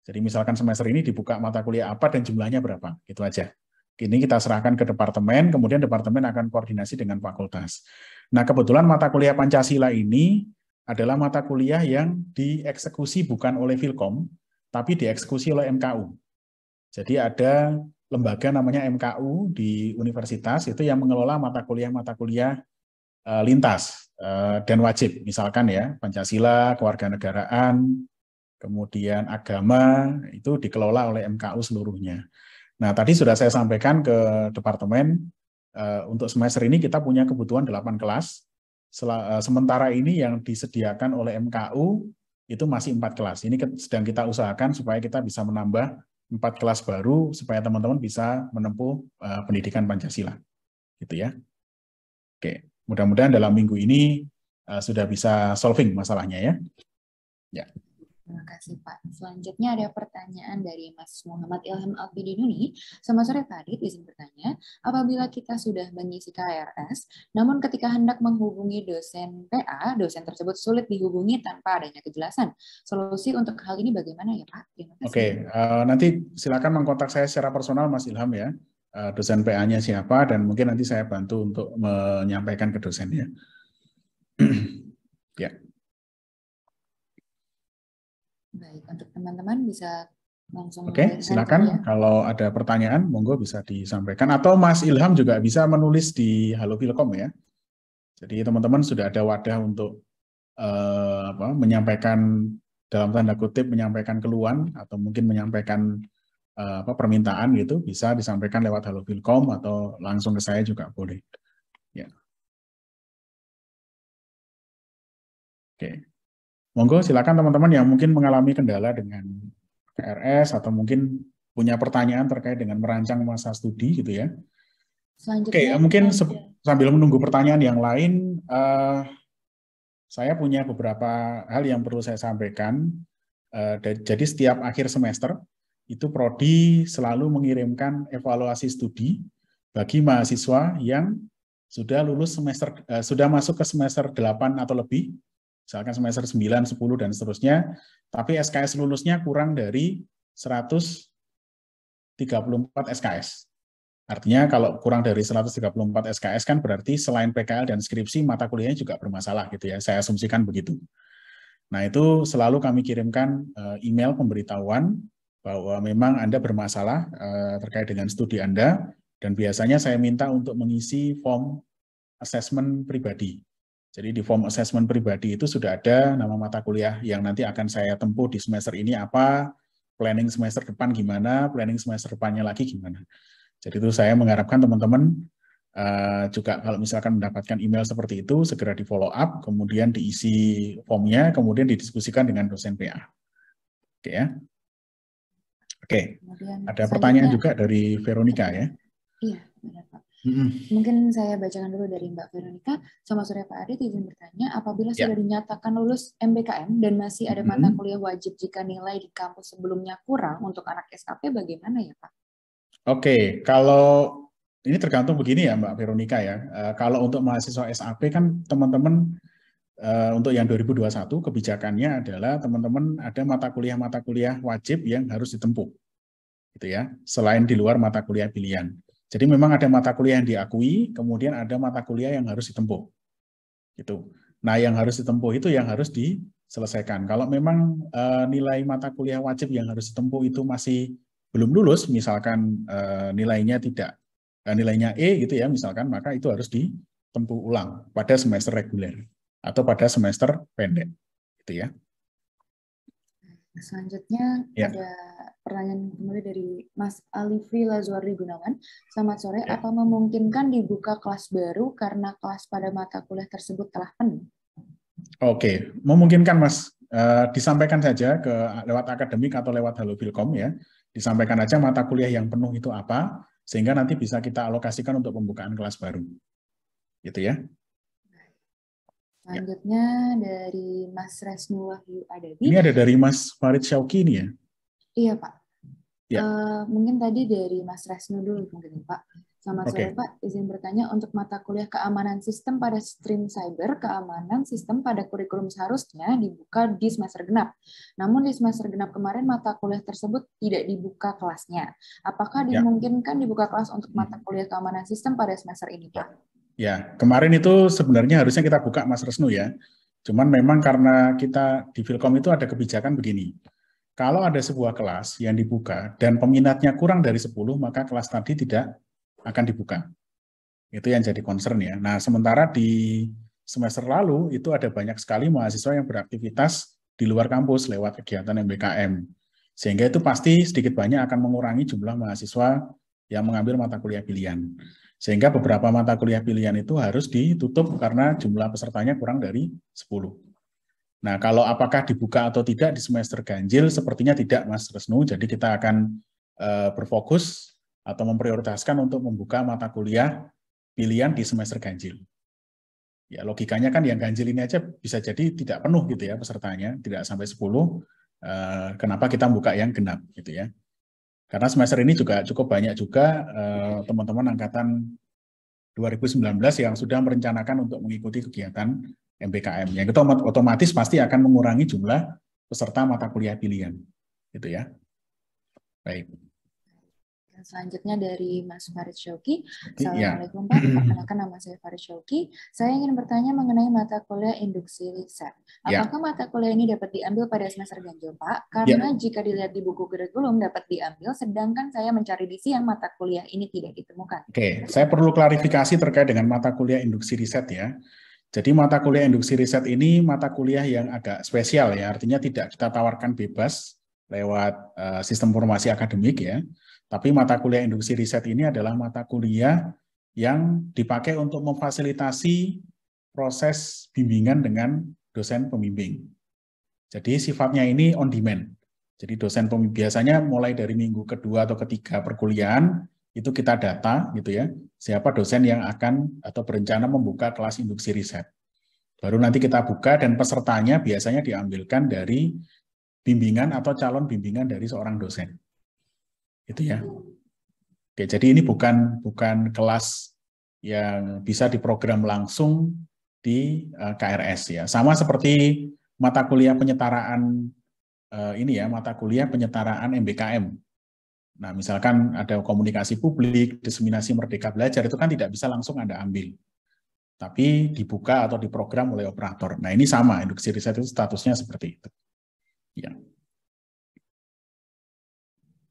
Speaker 3: Jadi misalkan semester ini dibuka mata kuliah apa dan jumlahnya berapa, itu aja. Ini kita serahkan ke departemen, kemudian departemen akan koordinasi dengan fakultas. Nah, kebetulan mata kuliah Pancasila ini adalah mata kuliah yang dieksekusi bukan oleh Filkom, tapi dieksekusi oleh MKU. Jadi ada lembaga namanya MKU di universitas, itu yang mengelola mata kuliah lintas dan wajib. Misalkan ya, Pancasila, kewarganegaraan, kemudian agama, itu dikelola oleh MKU seluruhnya. Nah, tadi sudah saya sampaikan ke departemen, untuk semester ini kita punya kebutuhan 8 kelas, sementara ini yang disediakan oleh MKU itu masih 4 kelas. Ini sedang kita usahakan supaya kita bisa menambah 4 kelas baru, supaya teman-teman bisa menempuh pendidikan Pancasila. Gitu ya. Oke, mudah-mudahan dalam minggu ini sudah bisa solving masalahnya ya. Ya.
Speaker 1: Terima kasih Pak. Selanjutnya ada pertanyaan dari Mas Muhammad Ilham Alfidinuni. Selamat sore Pak Adit, izin bertanya. Apabila kita sudah mengisi KRS, namun ketika hendak menghubungi dosen PA, dosen tersebut sulit dihubungi tanpa adanya kejelasan. Solusi untuk hal ini bagaimana ya Pak? Terima kasih.
Speaker 3: Oke, nanti silakan mengkontak saya secara personal Mas Ilham ya. Dosen PA-nya siapa, dan mungkin nanti saya bantu untuk menyampaikan ke dosennya. Ya.
Speaker 1: Baik, untuk teman-teman bisa langsung.
Speaker 3: Oke, silakan. Kalau ada pertanyaan, monggo bisa disampaikan. Atau Mas Ilham juga bisa menulis di Halo Filkom ya. Jadi teman-teman sudah ada wadah untuk menyampaikan, dalam tanda kutip, menyampaikan keluhan atau mungkin menyampaikan permintaan gitu, bisa disampaikan lewat Halo Filkom atau langsung ke saya juga boleh. Ya. Oke. Monggo silakan teman-teman yang mungkin mengalami kendala dengan KRS atau mungkin punya pertanyaan terkait dengan merancang masa studi gitu ya. Oke, mungkin sambil menunggu pertanyaan yang lain, saya punya beberapa hal yang perlu saya sampaikan. Jadi setiap akhir semester itu Prodi selalu mengirimkan evaluasi studi bagi mahasiswa yang sudah lulus semester, sudah masuk ke semester 8 atau lebih, misalkan semester 9, 10, dan seterusnya, tapi SKS lulusnya kurang dari 134 SKS. Artinya kalau kurang dari 134 SKS kan berarti selain PKL dan skripsi, mata kuliahnya juga bermasalah gitu ya, saya asumsikan begitu. Nah itu selalu kami kirimkan email pemberitahuan bahwa memang Anda bermasalah terkait dengan studi Anda, dan biasanya saya minta untuk mengisi form assessment pribadi. Jadi di form assessment pribadi itu sudah ada nama mata kuliah yang nanti akan saya tempuh di semester ini apa, planning semester depan gimana, planning semester depannya lagi gimana. Jadi itu saya mengharapkan teman-teman juga kalau misalkan mendapatkan email seperti itu, segera di follow up, kemudian diisi formnya, kemudian didiskusikan dengan dosen PA. Oke ya. Oke, ada pertanyaan juga dari Veronica ya.
Speaker 1: Iya, benar Pak. Mungkin saya bacakan dulu dari Mbak Veronica. Selamat sore Pak Adit, izin bertanya, apabila sudah dinyatakan lulus MBKM dan masih ada mata kuliah wajib jika nilai di kampus sebelumnya kurang untuk anak SKP, bagaimana ya Pak?
Speaker 3: Oke, kalau ini tergantung begini ya Mbak Veronica ya. Kalau untuk mahasiswa SAP kan teman-teman untuk yang 2021 kebijakannya adalah teman-teman ada mata kuliah wajib yang harus ditempuh, gitu ya. Selain di luar mata kuliah pilihan. Jadi memang ada mata kuliah yang diakui, kemudian ada mata kuliah yang harus ditempuh. Gitu. Nah, yang harus ditempuh itu yang harus diselesaikan. Kalau memang nilai mata kuliah wajib yang harus ditempuh itu masih belum lulus, misalkan nilainya E gitu ya, misalkan, maka itu harus ditempuh ulang pada semester reguler atau pada semester pendek, gitu ya.
Speaker 1: Selanjutnya
Speaker 3: Ya.
Speaker 1: ada pertanyaan kembali dari Mas Alifi Lazuardi Gunawan. Selamat sore,
Speaker 3: Ya.
Speaker 1: apa memungkinkan dibuka kelas baru karena kelas pada mata kuliah tersebut telah penuh?
Speaker 3: Oke, memungkinkan Mas. Disampaikan saja lewat akademik atau lewat Halo Filkom ya. Disampaikan aja mata kuliah yang penuh itu apa, sehingga nanti bisa kita alokasikan untuk pembukaan kelas baru. Gitu ya.
Speaker 1: Selanjutnya dari Mas Resnu Wahyu Adabi.
Speaker 3: Ini ada dari Mas Farid Syauqi ini ya?
Speaker 1: Iya Pak.
Speaker 3: Ya.
Speaker 1: Mungkin tadi dari Mas Resnu dulu mungkin Pak. Selamat sore Pak, izin bertanya untuk mata kuliah keamanan sistem pada stream cyber, keamanan sistem pada kurikulum seharusnya dibuka di semester genap. Namun di semester genap kemarin mata kuliah tersebut tidak dibuka kelasnya. Apakah dimungkinkan dibuka kelas untuk mata kuliah keamanan sistem pada semester ini Pak?
Speaker 3: Ya, kemarin itu sebenarnya harusnya kita buka Mas Resnu ya. Cuman memang karena kita di Filkom itu ada kebijakan begini. Kalau ada sebuah kelas yang dibuka dan peminatnya kurang dari 10, maka kelas tadi tidak akan dibuka. Itu yang jadi concern ya. Nah, sementara di semester lalu itu ada banyak sekali mahasiswa yang beraktivitas di luar kampus lewat kegiatan MBKM. Sehingga itu pasti sedikit banyak akan mengurangi jumlah mahasiswa yang mengambil mata kuliah pilihan. Sehingga beberapa mata kuliah pilihan itu harus ditutup karena jumlah pesertanya kurang dari 10. Nah, kalau apakah dibuka atau tidak di semester ganjil, sepertinya tidak Mas Resnu. Jadi kita akan berfokus atau memprioritaskan untuk membuka mata kuliah pilihan di semester ganjil. Ya, logikanya kan yang ganjil ini aja bisa jadi tidak penuh gitu ya pesertanya, tidak sampai 10. Kenapa kita buka yang genap gitu ya? Karena semester ini juga cukup banyak juga teman-teman angkatan 2019 yang sudah merencanakan untuk mengikuti kegiatan MBKM. Yang itu otomatis pasti akan mengurangi jumlah peserta mata kuliah pilihan. Gitu ya. Baik.
Speaker 1: Selanjutnya dari Mas Farid Syauqi.
Speaker 3: Ya.
Speaker 1: Assalamualaikum Pak, perkenalkan nama saya Farid Syauqi. Saya ingin bertanya mengenai mata kuliah induksi riset. Apakah mata kuliah ini dapat diambil pada semester ganjil Pak? Karena jika dilihat di buku kurikulum dapat diambil, sedangkan saya mencari di siang mata kuliah ini tidak ditemukan.
Speaker 3: Oke, saya perlu klarifikasi terkait dengan mata kuliah induksi riset ya. Jadi mata kuliah induksi riset ini mata kuliah yang agak spesial ya, artinya tidak kita tawarkan bebas lewat sistem formasi akademik ya. Tapi mata kuliah induksi riset ini adalah mata kuliah yang dipakai untuk memfasilitasi proses bimbingan dengan dosen pembimbing. Jadi sifatnya ini on demand. Jadi dosen pembimbing biasanya mulai dari minggu kedua atau ketiga perkuliahan itu kita data gitu ya, siapa dosen yang akan atau berencana membuka kelas induksi riset. Baru nanti kita buka dan pesertanya biasanya diambilkan dari bimbingan atau calon bimbingan dari seorang dosen. Itu ya. Oke, jadi ini bukan kelas yang bisa diprogram langsung di KRS ya. Sama seperti mata kuliah penyetaraan ini ya, mata kuliah penyetaraan MBKM. Nah, misalkan ada komunikasi publik, diseminasi Merdeka Belajar, itu kan tidak bisa langsung Anda ambil. Tapi dibuka atau diprogram oleh operator. Nah, ini sama, induksi riset itu statusnya seperti itu. Ya.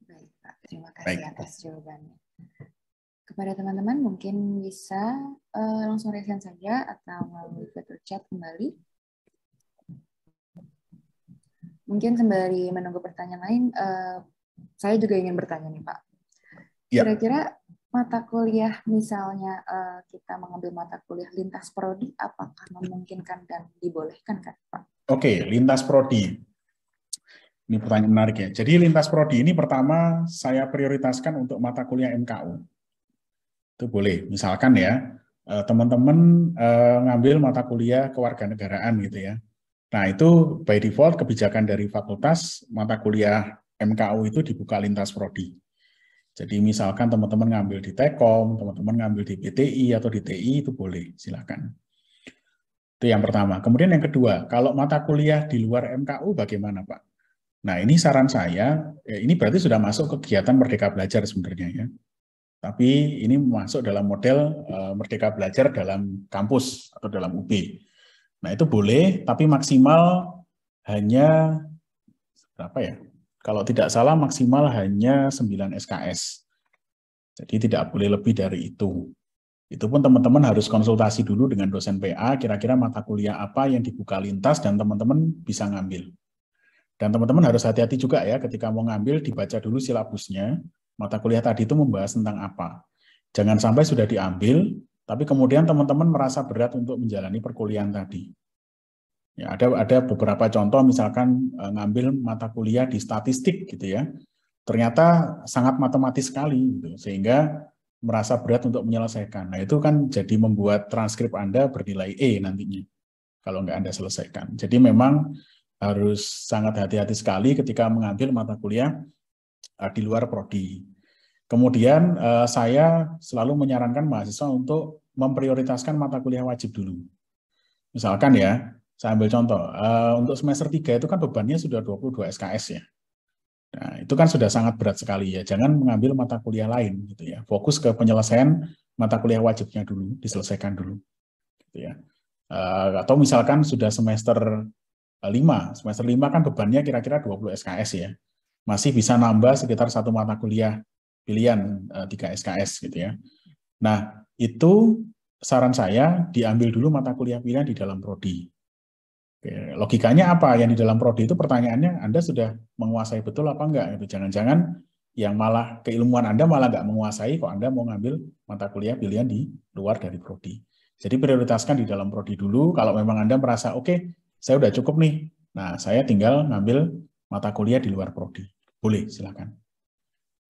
Speaker 1: Baik, Pak. Terima kasih atas jawabannya. Kepada teman-teman, mungkin bisa langsung resen saja atau melalui fitur chat kembali. Mungkin sembari menunggu pertanyaan lain, saya juga ingin bertanya nih Pak. Kira-kira mata kuliah misalnya kita mengambil mata kuliah lintas prodi, apakah memungkinkan dan dibolehkan kan Pak? Oke,
Speaker 3: lintas prodi. Ini pertanyaan menarik ya. Jadi lintas prodi ini pertama saya prioritaskan untuk mata kuliah MKU. Itu boleh. Misalkan ya, teman-teman ngambil mata kuliah kewarganegaraan gitu ya. Nah, itu by default kebijakan dari fakultas mata kuliah MKU itu dibuka lintas prodi. Jadi misalkan teman-teman ngambil di Tekom, teman-teman ngambil di PTI atau di TI itu boleh, silakan. Itu yang pertama. Kemudian yang kedua, kalau mata kuliah di luar MKU bagaimana, Pak? Nah, ini saran saya, ini berarti sudah masuk kegiatan Merdeka Belajar sebenarnya ya. Tapi ini masuk dalam model Merdeka Belajar dalam kampus atau dalam UB. Nah, itu boleh, tapi maksimal hanya berapa ya? Kalau tidak salah maksimal hanya 9 SKS. Jadi tidak boleh lebih dari itu. Itu pun teman-teman harus konsultasi dulu dengan dosen PA, kira-kira mata kuliah apa yang dibuka lintas dan teman-teman bisa ngambil. Dan teman-teman harus hati-hati juga ya ketika mau ngambil, dibaca dulu silabusnya, mata kuliah tadi itu membahas tentang apa. Jangan sampai sudah diambil, tapi kemudian teman-teman merasa berat untuk menjalani perkuliahan tadi. Ya, ada beberapa contoh, misalkan ngambil mata kuliah di statistik gitu ya, ternyata sangat matematis sekali, gitu, sehingga merasa berat untuk menyelesaikan. Nah itu kan jadi membuat transkrip Anda bernilai E nantinya, kalau nggak Anda selesaikan. Jadi memang harus sangat hati-hati sekali ketika mengambil mata kuliah di luar prodi. Kemudian saya selalu menyarankan mahasiswa untuk memprioritaskan mata kuliah wajib dulu. Misalkan ya, saya ambil contoh, untuk semester 3 itu kan bebannya sudah 22 SKS ya. Nah, itu kan sudah sangat berat sekali ya. Jangan mengambil mata kuliah lain gitu ya. Fokus ke penyelesaian mata kuliah wajibnya dulu, diselesaikan dulu. Gitu ya. Atau misalkan sudah semester 5 kan bebannya kira-kira 20 SKS ya. Masih bisa nambah sekitar satu mata kuliah pilihan 3 SKS gitu ya. Nah, itu saran saya diambil dulu mata kuliah pilihan di dalam prodi. Logikanya apa? Yang di dalam prodi itu pertanyaannya Anda sudah menguasai betul apa enggak? Jangan-jangan yang malah keilmuan Anda malah nggak menguasai kok Anda mau ngambil mata kuliah pilihan di luar dari prodi. Jadi prioritaskan di dalam prodi dulu. Kalau memang Anda merasa oke, saya udah cukup nih. Nah, saya tinggal ngambil mata kuliah di luar prodi. Boleh, silakan.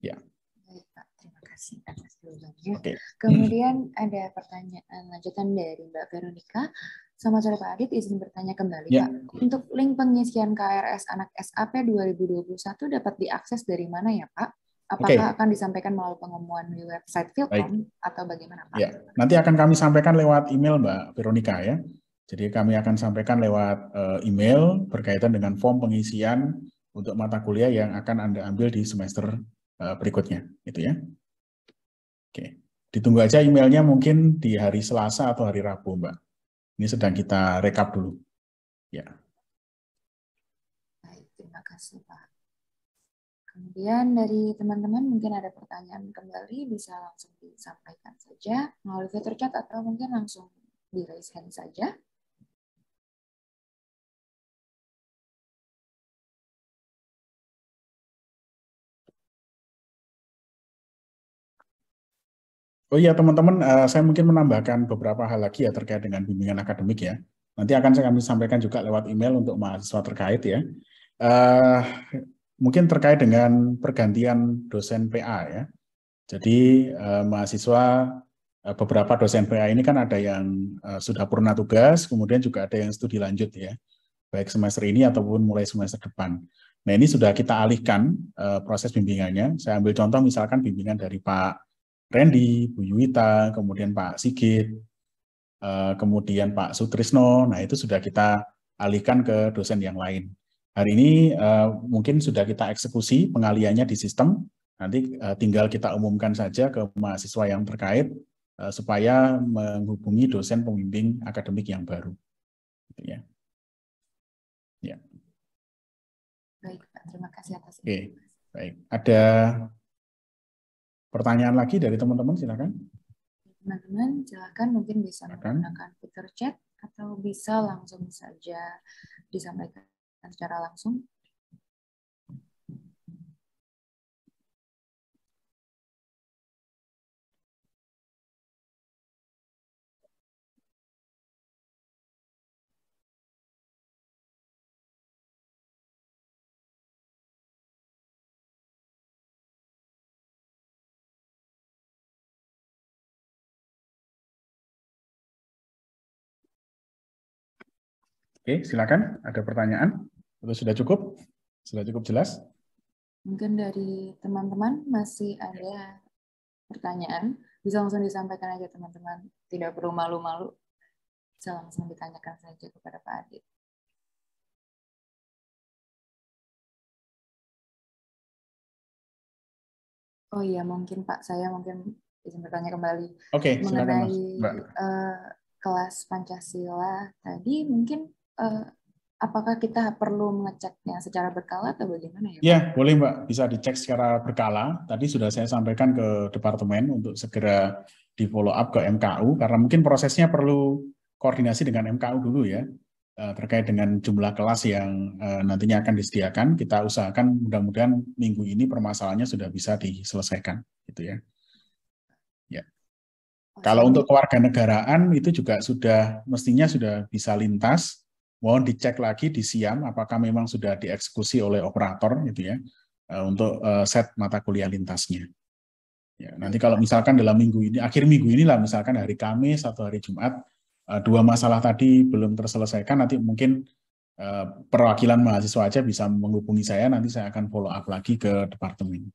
Speaker 3: Ya.
Speaker 1: Baik, Pak. Terima kasih atas jawabannya.
Speaker 3: Oke.
Speaker 1: Kemudian ada pertanyaan lanjutan dari Mbak Veronica. Selamat sore Pak Adit, izin bertanya kembali
Speaker 3: Ya.
Speaker 1: Pak. Untuk link pengisian KRS anak SAP 2021 dapat diakses dari mana ya Pak? Apakah akan disampaikan melalui pengumuman di website Philcom atau bagaimana Pak?
Speaker 3: Ya, nanti akan kami sampaikan lewat email Mbak Veronica ya. Jadi kami akan sampaikan lewat email berkaitan dengan form pengisian untuk mata kuliah yang akan Anda ambil di semester berikutnya, gitu ya. Oke, ditunggu aja emailnya mungkin di hari Selasa atau hari Rabu Mbak. Ini sedang kita rekap dulu. Ya.
Speaker 1: Baik, terima kasih Pak. Kemudian dari teman-teman mungkin ada pertanyaan kembali, bisa langsung disampaikan saja melalui fitur chat atau mungkin langsung di raise hand saja.
Speaker 3: Oh iya teman-teman, saya mungkin menambahkan beberapa hal lagi ya terkait dengan bimbingan akademik ya. Nanti akan kami sampaikan juga lewat email untuk mahasiswa terkait ya. Mungkin terkait dengan pergantian dosen PA ya. Jadi mahasiswa beberapa dosen PA ini kan ada yang sudah purna tugas, kemudian juga ada yang studi lanjut ya, baik semester ini ataupun mulai semester depan. Nah ini sudah kita alihkan proses bimbingannya. Saya ambil contoh misalkan bimbingan dari Pak Randy, Bu Yuwita, kemudian Pak Sigit, kemudian Pak Sutrisno. Nah itu sudah kita alihkan ke dosen yang lain. Hari ini mungkin sudah kita eksekusi pengaliannya di sistem. Nanti tinggal kita umumkan saja ke mahasiswa yang terkait supaya menghubungi dosen pembimbing akademik yang baru. Gitu ya. Ya.
Speaker 1: Baik Pak, terima kasih atas
Speaker 3: informasi. Oke, baik. Ada pertanyaan lagi dari teman-teman, silakan.
Speaker 1: Teman-teman, silakan mungkin bisa menggunakan fitur chat atau bisa langsung saja disampaikan secara langsung.
Speaker 3: Oke, silakan. Ada pertanyaan? Atau sudah cukup? Sudah cukup jelas?
Speaker 1: Mungkin dari teman-teman masih ada pertanyaan. Bisa langsung disampaikan aja teman-teman. Tidak perlu malu-malu. Bisa langsung ditanyakan saja kepada Pak Adit. Oh iya, mungkin Pak, saya mungkin izin bertanya kembali.
Speaker 3: Oke, silakan,
Speaker 1: mengenai kelas Pancasila tadi, mungkin apakah kita perlu mengeceknya secara berkala atau bagaimana ya?
Speaker 3: Ya, boleh Mbak. Bisa dicek secara berkala. Tadi sudah saya sampaikan ke departemen untuk segera di follow up ke MKU, karena mungkin prosesnya perlu koordinasi dengan MKU dulu ya. terkait dengan jumlah kelas yang nantinya akan disediakan. Kita usahakan mudah-mudahan minggu ini permasalahannya sudah bisa diselesaikan, gitu ya. Ya. Kalau untuk kewarganegaraan itu juga mestinya sudah bisa lintas. Mohon dicek lagi di SIAM apakah memang sudah dieksekusi oleh operator, gitu ya, untuk set mata kuliah lintasnya. Ya, nanti kalau misalkan dalam minggu ini, akhir minggu inilah, misalkan hari Kamis atau hari Jumat, dua masalah tadi belum terselesaikan, nanti mungkin perwakilan mahasiswa aja bisa menghubungi saya, nanti saya akan follow up lagi ke departemen.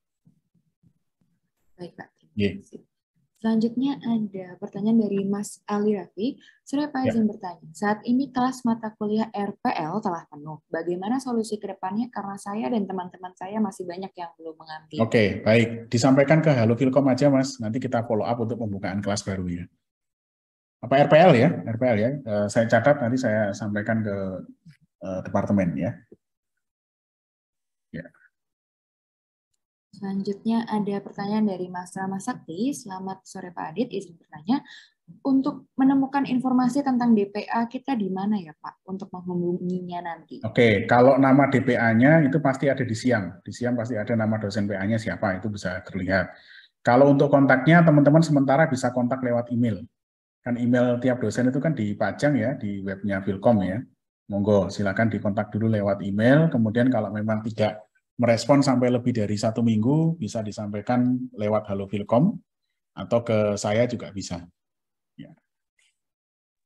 Speaker 1: Baik, Pak.
Speaker 3: Yeah.
Speaker 1: Selanjutnya ada pertanyaan dari Mas Ali Raffi. Saya Pak izin bertanya, saat ini kelas mata kuliah RPL telah penuh. Bagaimana solusi ke depannya karena saya dan teman-teman saya masih banyak yang belum mengambil?
Speaker 3: Oke, baik. Disampaikan ke Halo Filkom aja, Mas. Nanti kita follow up untuk pembukaan kelas baru ya. Apa RPL ya? RPL ya. Saya catat, nanti saya sampaikan ke departemen ya. Ya.
Speaker 1: Selanjutnya ada pertanyaan dari Mas Rama Sakti. Selamat sore Pak Adit, izin bertanya. Untuk menemukan informasi tentang DPA kita di mana ya Pak? Untuk menghubunginya nanti.
Speaker 3: Oke, kalau nama DPA-nya itu pasti ada di SIAM. Di SIAM pasti ada nama dosen PA-nya siapa, itu bisa terlihat. Kalau untuk kontaknya, teman-teman sementara bisa kontak lewat email. Kan email tiap dosen itu kan dipajang ya di webnya Filkom ya. Monggo, silakan dikontak dulu lewat email. Kemudian kalau memang tidak merespon sampai lebih dari 1 minggu, bisa disampaikan lewat Halo Filkom, atau ke saya juga bisa. Ya.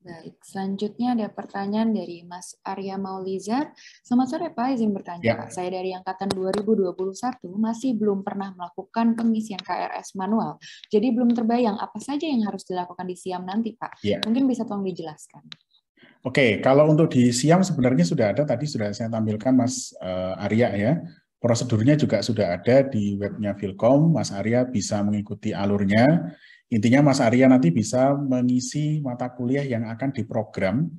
Speaker 1: Baik, selanjutnya ada pertanyaan dari Mas Arya Maulizar. Selamat sore Pak, izin bertanya Pak. Saya dari angkatan 2021 masih belum pernah melakukan pengisian KRS manual. Jadi belum terbayang apa saja yang harus dilakukan di SIAM nanti Pak. Mungkin bisa tolong dijelaskan.
Speaker 3: Oke, kalau untuk di SIAM sebenarnya sudah ada, tadi sudah saya tampilkan Mas Arya ya. Prosedurnya juga sudah ada di webnya Filkom, Mas Arya bisa mengikuti alurnya. Intinya Mas Arya nanti bisa mengisi mata kuliah yang akan diprogram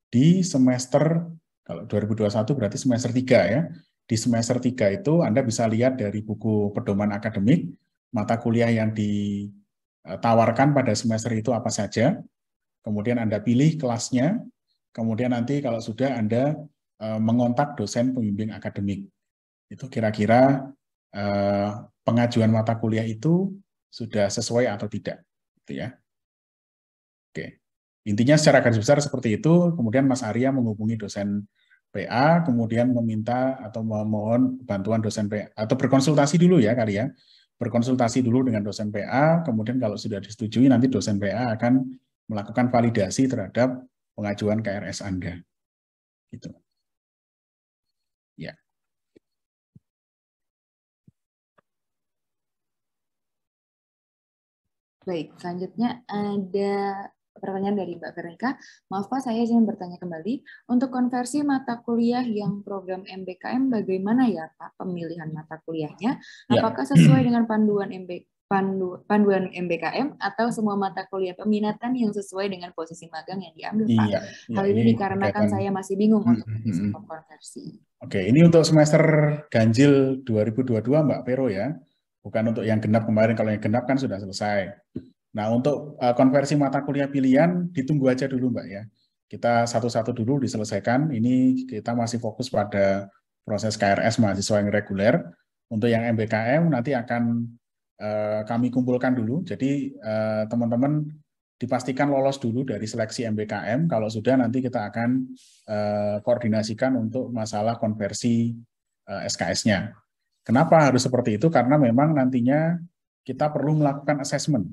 Speaker 3: di semester, kalau 2021 berarti semester 3 ya. Di semester 3 itu Anda bisa lihat dari buku pedoman akademik, mata kuliah yang ditawarkan pada semester itu apa saja. Kemudian Anda pilih kelasnya, kemudian nanti kalau sudah Anda mengontak dosen pembimbing akademik. Itu kira-kira pengajuan mata kuliah itu sudah sesuai atau tidak, gitu ya. Oke, intinya secara garis besar seperti itu. Kemudian Mas Arya menghubungi dosen PA, kemudian meminta atau memohon bantuan dosen PA atau berkonsultasi dulu ya kali ya, berkonsultasi dulu dengan dosen PA. Kemudian kalau sudah disetujui, nanti dosen PA akan melakukan validasi terhadap pengajuan KRS Anda. Gitu. Ya.
Speaker 1: Baik, selanjutnya ada pertanyaan dari Mbak Veronica. Maaf Pak, saya izin bertanya kembali. Untuk konversi mata kuliah yang program MBKM, bagaimana ya Pak pemilihan mata kuliahnya? Apakah sesuai dengan panduan MBKM atau semua mata kuliah peminatan yang sesuai dengan posisi magang yang diambil Pak? Hal ini dikarenakan saya masih bingung untuk sistem konversi.
Speaker 3: Oke, ini untuk semester ganjil 2022 Mbak Vero ya. Bukan untuk yang genap kemarin, kalau yang genap kan sudah selesai. Nah, untuk konversi mata kuliah pilihan, ditunggu aja dulu Mbak ya. Kita satu-satu dulu diselesaikan. Ini kita masih fokus pada proses KRS mahasiswa yang reguler. Untuk yang MBKM nanti akan kami kumpulkan dulu. Jadi teman-teman dipastikan lolos dulu dari seleksi MBKM. Kalau sudah nanti kita akan koordinasikan untuk masalah konversi SKS-nya. Kenapa harus seperti itu? Karena memang nantinya kita perlu melakukan assessment.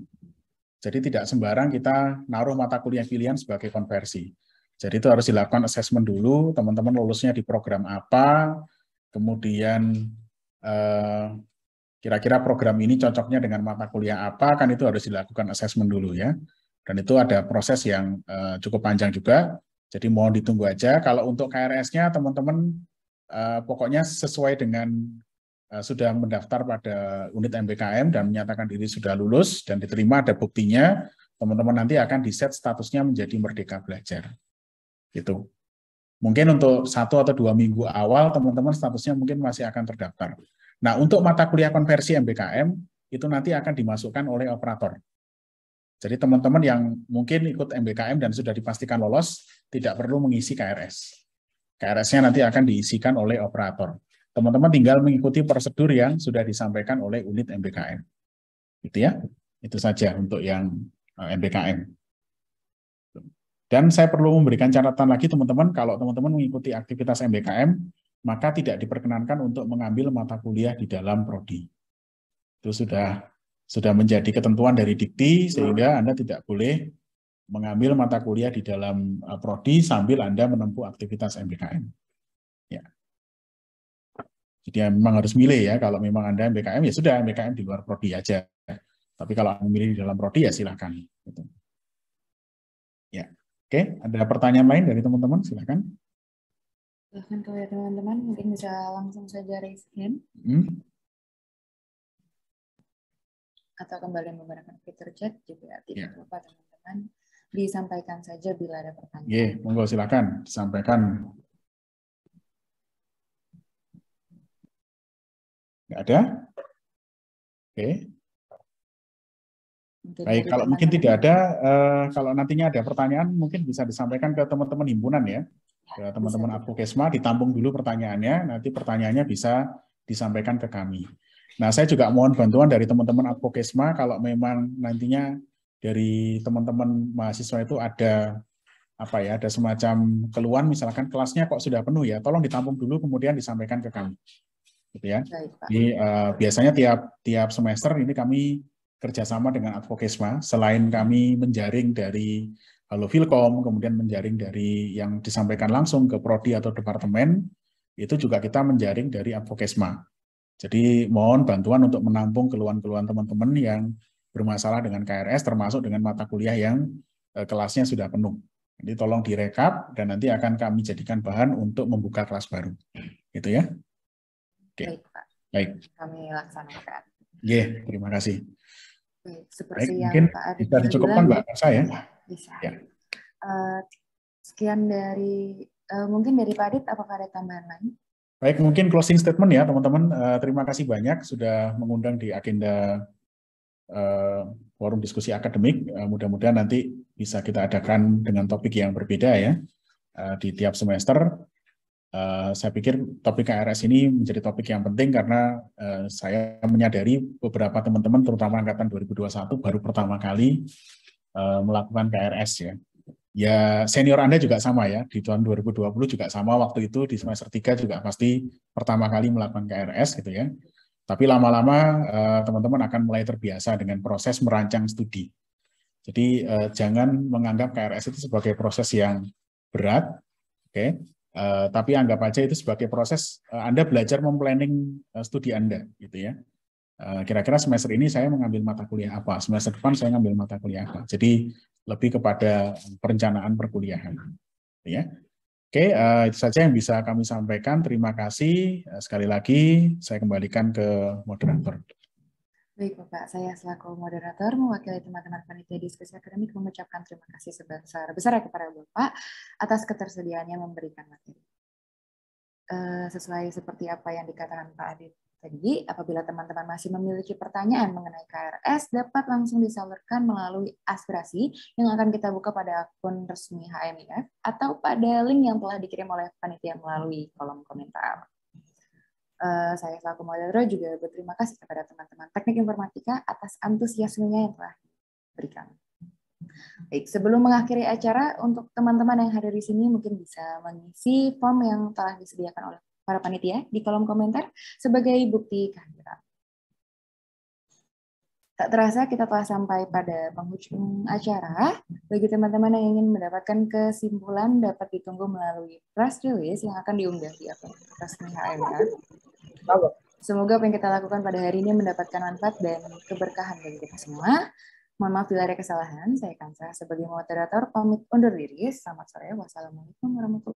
Speaker 3: Jadi tidak sembarang kita naruh mata kuliah pilihan sebagai konversi. Jadi itu harus dilakukan assessment dulu, teman-teman lulusnya di program apa, kemudian kira-kira program ini cocoknya dengan mata kuliah apa, kan itu harus dilakukan assessment dulu ya. Dan itu ada proses yang cukup panjang juga, jadi mohon ditunggu aja. Kalau untuk KRS-nya teman-teman pokoknya sesuai dengan sudah mendaftar pada unit MBKM dan menyatakan diri sudah lulus dan diterima, ada buktinya, teman-teman nanti akan di-set statusnya menjadi Merdeka Belajar. Gitu. Mungkin untuk 1 atau 2 minggu awal teman-teman statusnya mungkin masih akan terdaftar. Nah, untuk mata kuliah konversi MBKM itu nanti akan dimasukkan oleh operator. Jadi teman-teman yang mungkin ikut MBKM dan sudah dipastikan lolos, tidak perlu mengisi KRS. KRS-nya nanti akan diisikan oleh operator. Teman-teman tinggal mengikuti prosedur yang sudah disampaikan oleh unit MBKM. Gitu ya. Itu saja untuk yang MBKM. Dan saya perlu memberikan catatan lagi teman-teman, kalau teman-teman mengikuti aktivitas MBKM, maka tidak diperkenankan untuk mengambil mata kuliah di dalam prodi. Itu sudah menjadi ketentuan dari Dikti, sehingga Anda tidak boleh mengambil mata kuliah di dalam prodi sambil Anda menempuh aktivitas MBKM. Ya. Jadi ya, memang harus milih ya, kalau memang Anda MBKM, ya sudah MBKM di luar prodi aja. Tapi kalau memilih di dalam prodi, ya silakan. Gitu. Ya. Oke, ada pertanyaan lain dari teman-teman? Silakan.
Speaker 1: Silahkan kalau ya teman-teman, mungkin bisa langsung saja raise hand. Atau kembali menggunakan fitur chat juga tidak lupa teman-teman disampaikan saja bila ada pertanyaan.
Speaker 3: Monggo silakan disampaikan. Nggak ada? Oke. Baik, kalau mungkin tidak ada, kalau nantinya ada pertanyaan mungkin bisa disampaikan ke teman-teman himpunan ya, ke teman-teman Advokesma, ditampung dulu pertanyaannya, nanti pertanyaannya bisa disampaikan ke kami. Nah, saya juga mohon bantuan dari teman-teman Advokesma kalau memang nantinya dari teman-teman mahasiswa itu ada ada semacam keluhan, misalkan kelasnya kok sudah penuh ya, tolong ditampung dulu kemudian disampaikan ke kami. Gitu ya. Jadi biasanya tiap semester ini kami kerjasama dengan Advokesma, selain kami menjaring dari Halo Filkom, kemudian menjaring dari yang disampaikan langsung ke prodi atau departemen, itu juga kita menjaring dari Advokesma. Jadi mohon bantuan untuk menampung keluhan-keluhan teman-teman yang bermasalah dengan KRS, termasuk dengan mata kuliah yang kelasnya sudah penuh. Jadi tolong direkap dan nanti akan kami jadikan bahan untuk membuka kelas baru. Gitu ya. Oke.
Speaker 1: Baik, Pak.
Speaker 3: Baik.
Speaker 1: Kami laksanakan.
Speaker 3: Terima kasih.
Speaker 1: Baik, seperti yang
Speaker 3: mungkin
Speaker 1: Pak Adit
Speaker 3: bisa dicukupkan Mbak Elsa ya?
Speaker 1: Bisa.
Speaker 3: Ya.
Speaker 1: Sekian dari mungkin dari Pak Adit, apakah ada tambahan lain?
Speaker 3: Baik, mungkin closing statement ya teman-teman. Terima kasih banyak sudah mengundang di agenda forum diskusi akademik. Mudah-mudahan nanti bisa kita adakan dengan topik yang berbeda ya di tiap semester. Saya pikir topik KRS ini menjadi topik yang penting karena saya menyadari beberapa teman-teman, terutama angkatan 2021, baru pertama kali melakukan KRS ya. Ya senior Anda juga sama ya, di tahun 2020 juga sama, waktu itu di semester 3 juga pasti pertama kali melakukan KRS gitu ya. Tapi lama-lama teman-teman akan mulai terbiasa dengan proses merancang studi. Jadi jangan menganggap KRS itu sebagai proses yang berat, oke? Tapi anggap aja itu sebagai proses Anda belajar memplanning studi Anda gitu ya. Kira-kira semester ini saya mengambil mata kuliah apa, semester depan saya ngambil mata kuliah apa. Jadi lebih kepada perencanaan perkuliahan. Ya. Oke, itu saja yang bisa kami sampaikan. Terima kasih. Sekali lagi saya kembalikan ke moderator.
Speaker 1: Baik Bapak, saya selaku moderator mewakili teman-teman panitia diskusi akademik mengucapkan terima kasih sebesar-besarnya kepada Bapak atas ketersediaannya memberikan materi. Sesuai seperti apa yang dikatakan Pak Adit tadi, apabila teman-teman masih memiliki pertanyaan mengenai KRS, dapat langsung disalurkan melalui aspirasi yang akan kita buka pada akun resmi HMIF atau pada link yang telah dikirim oleh panitia melalui kolom komentar. Saya selaku moderator juga berterima kasih kepada teman-teman teknik informatika atas antusiasmenya yang telah diberikan. Baik, sebelum mengakhiri acara, untuk teman-teman yang hadir di sini mungkin bisa mengisi form yang telah disediakan oleh para panitia di kolom komentar sebagai bukti kehadiran. Tak terasa kita telah sampai pada penghujung acara. Bagi teman-teman yang ingin mendapatkan kesimpulan dapat ditunggu melalui press release yang akan diunggah di akun resmi HMR. Semoga apa yang kita lakukan pada hari ini mendapatkan manfaat dan keberkahan bagi kita semua. Mohon maaf bila ada kesalahan. Saya Kansa sebagai moderator pamit undur diri. Selamat sore. Wassalamualaikum warahmatullahi wabarakatuh.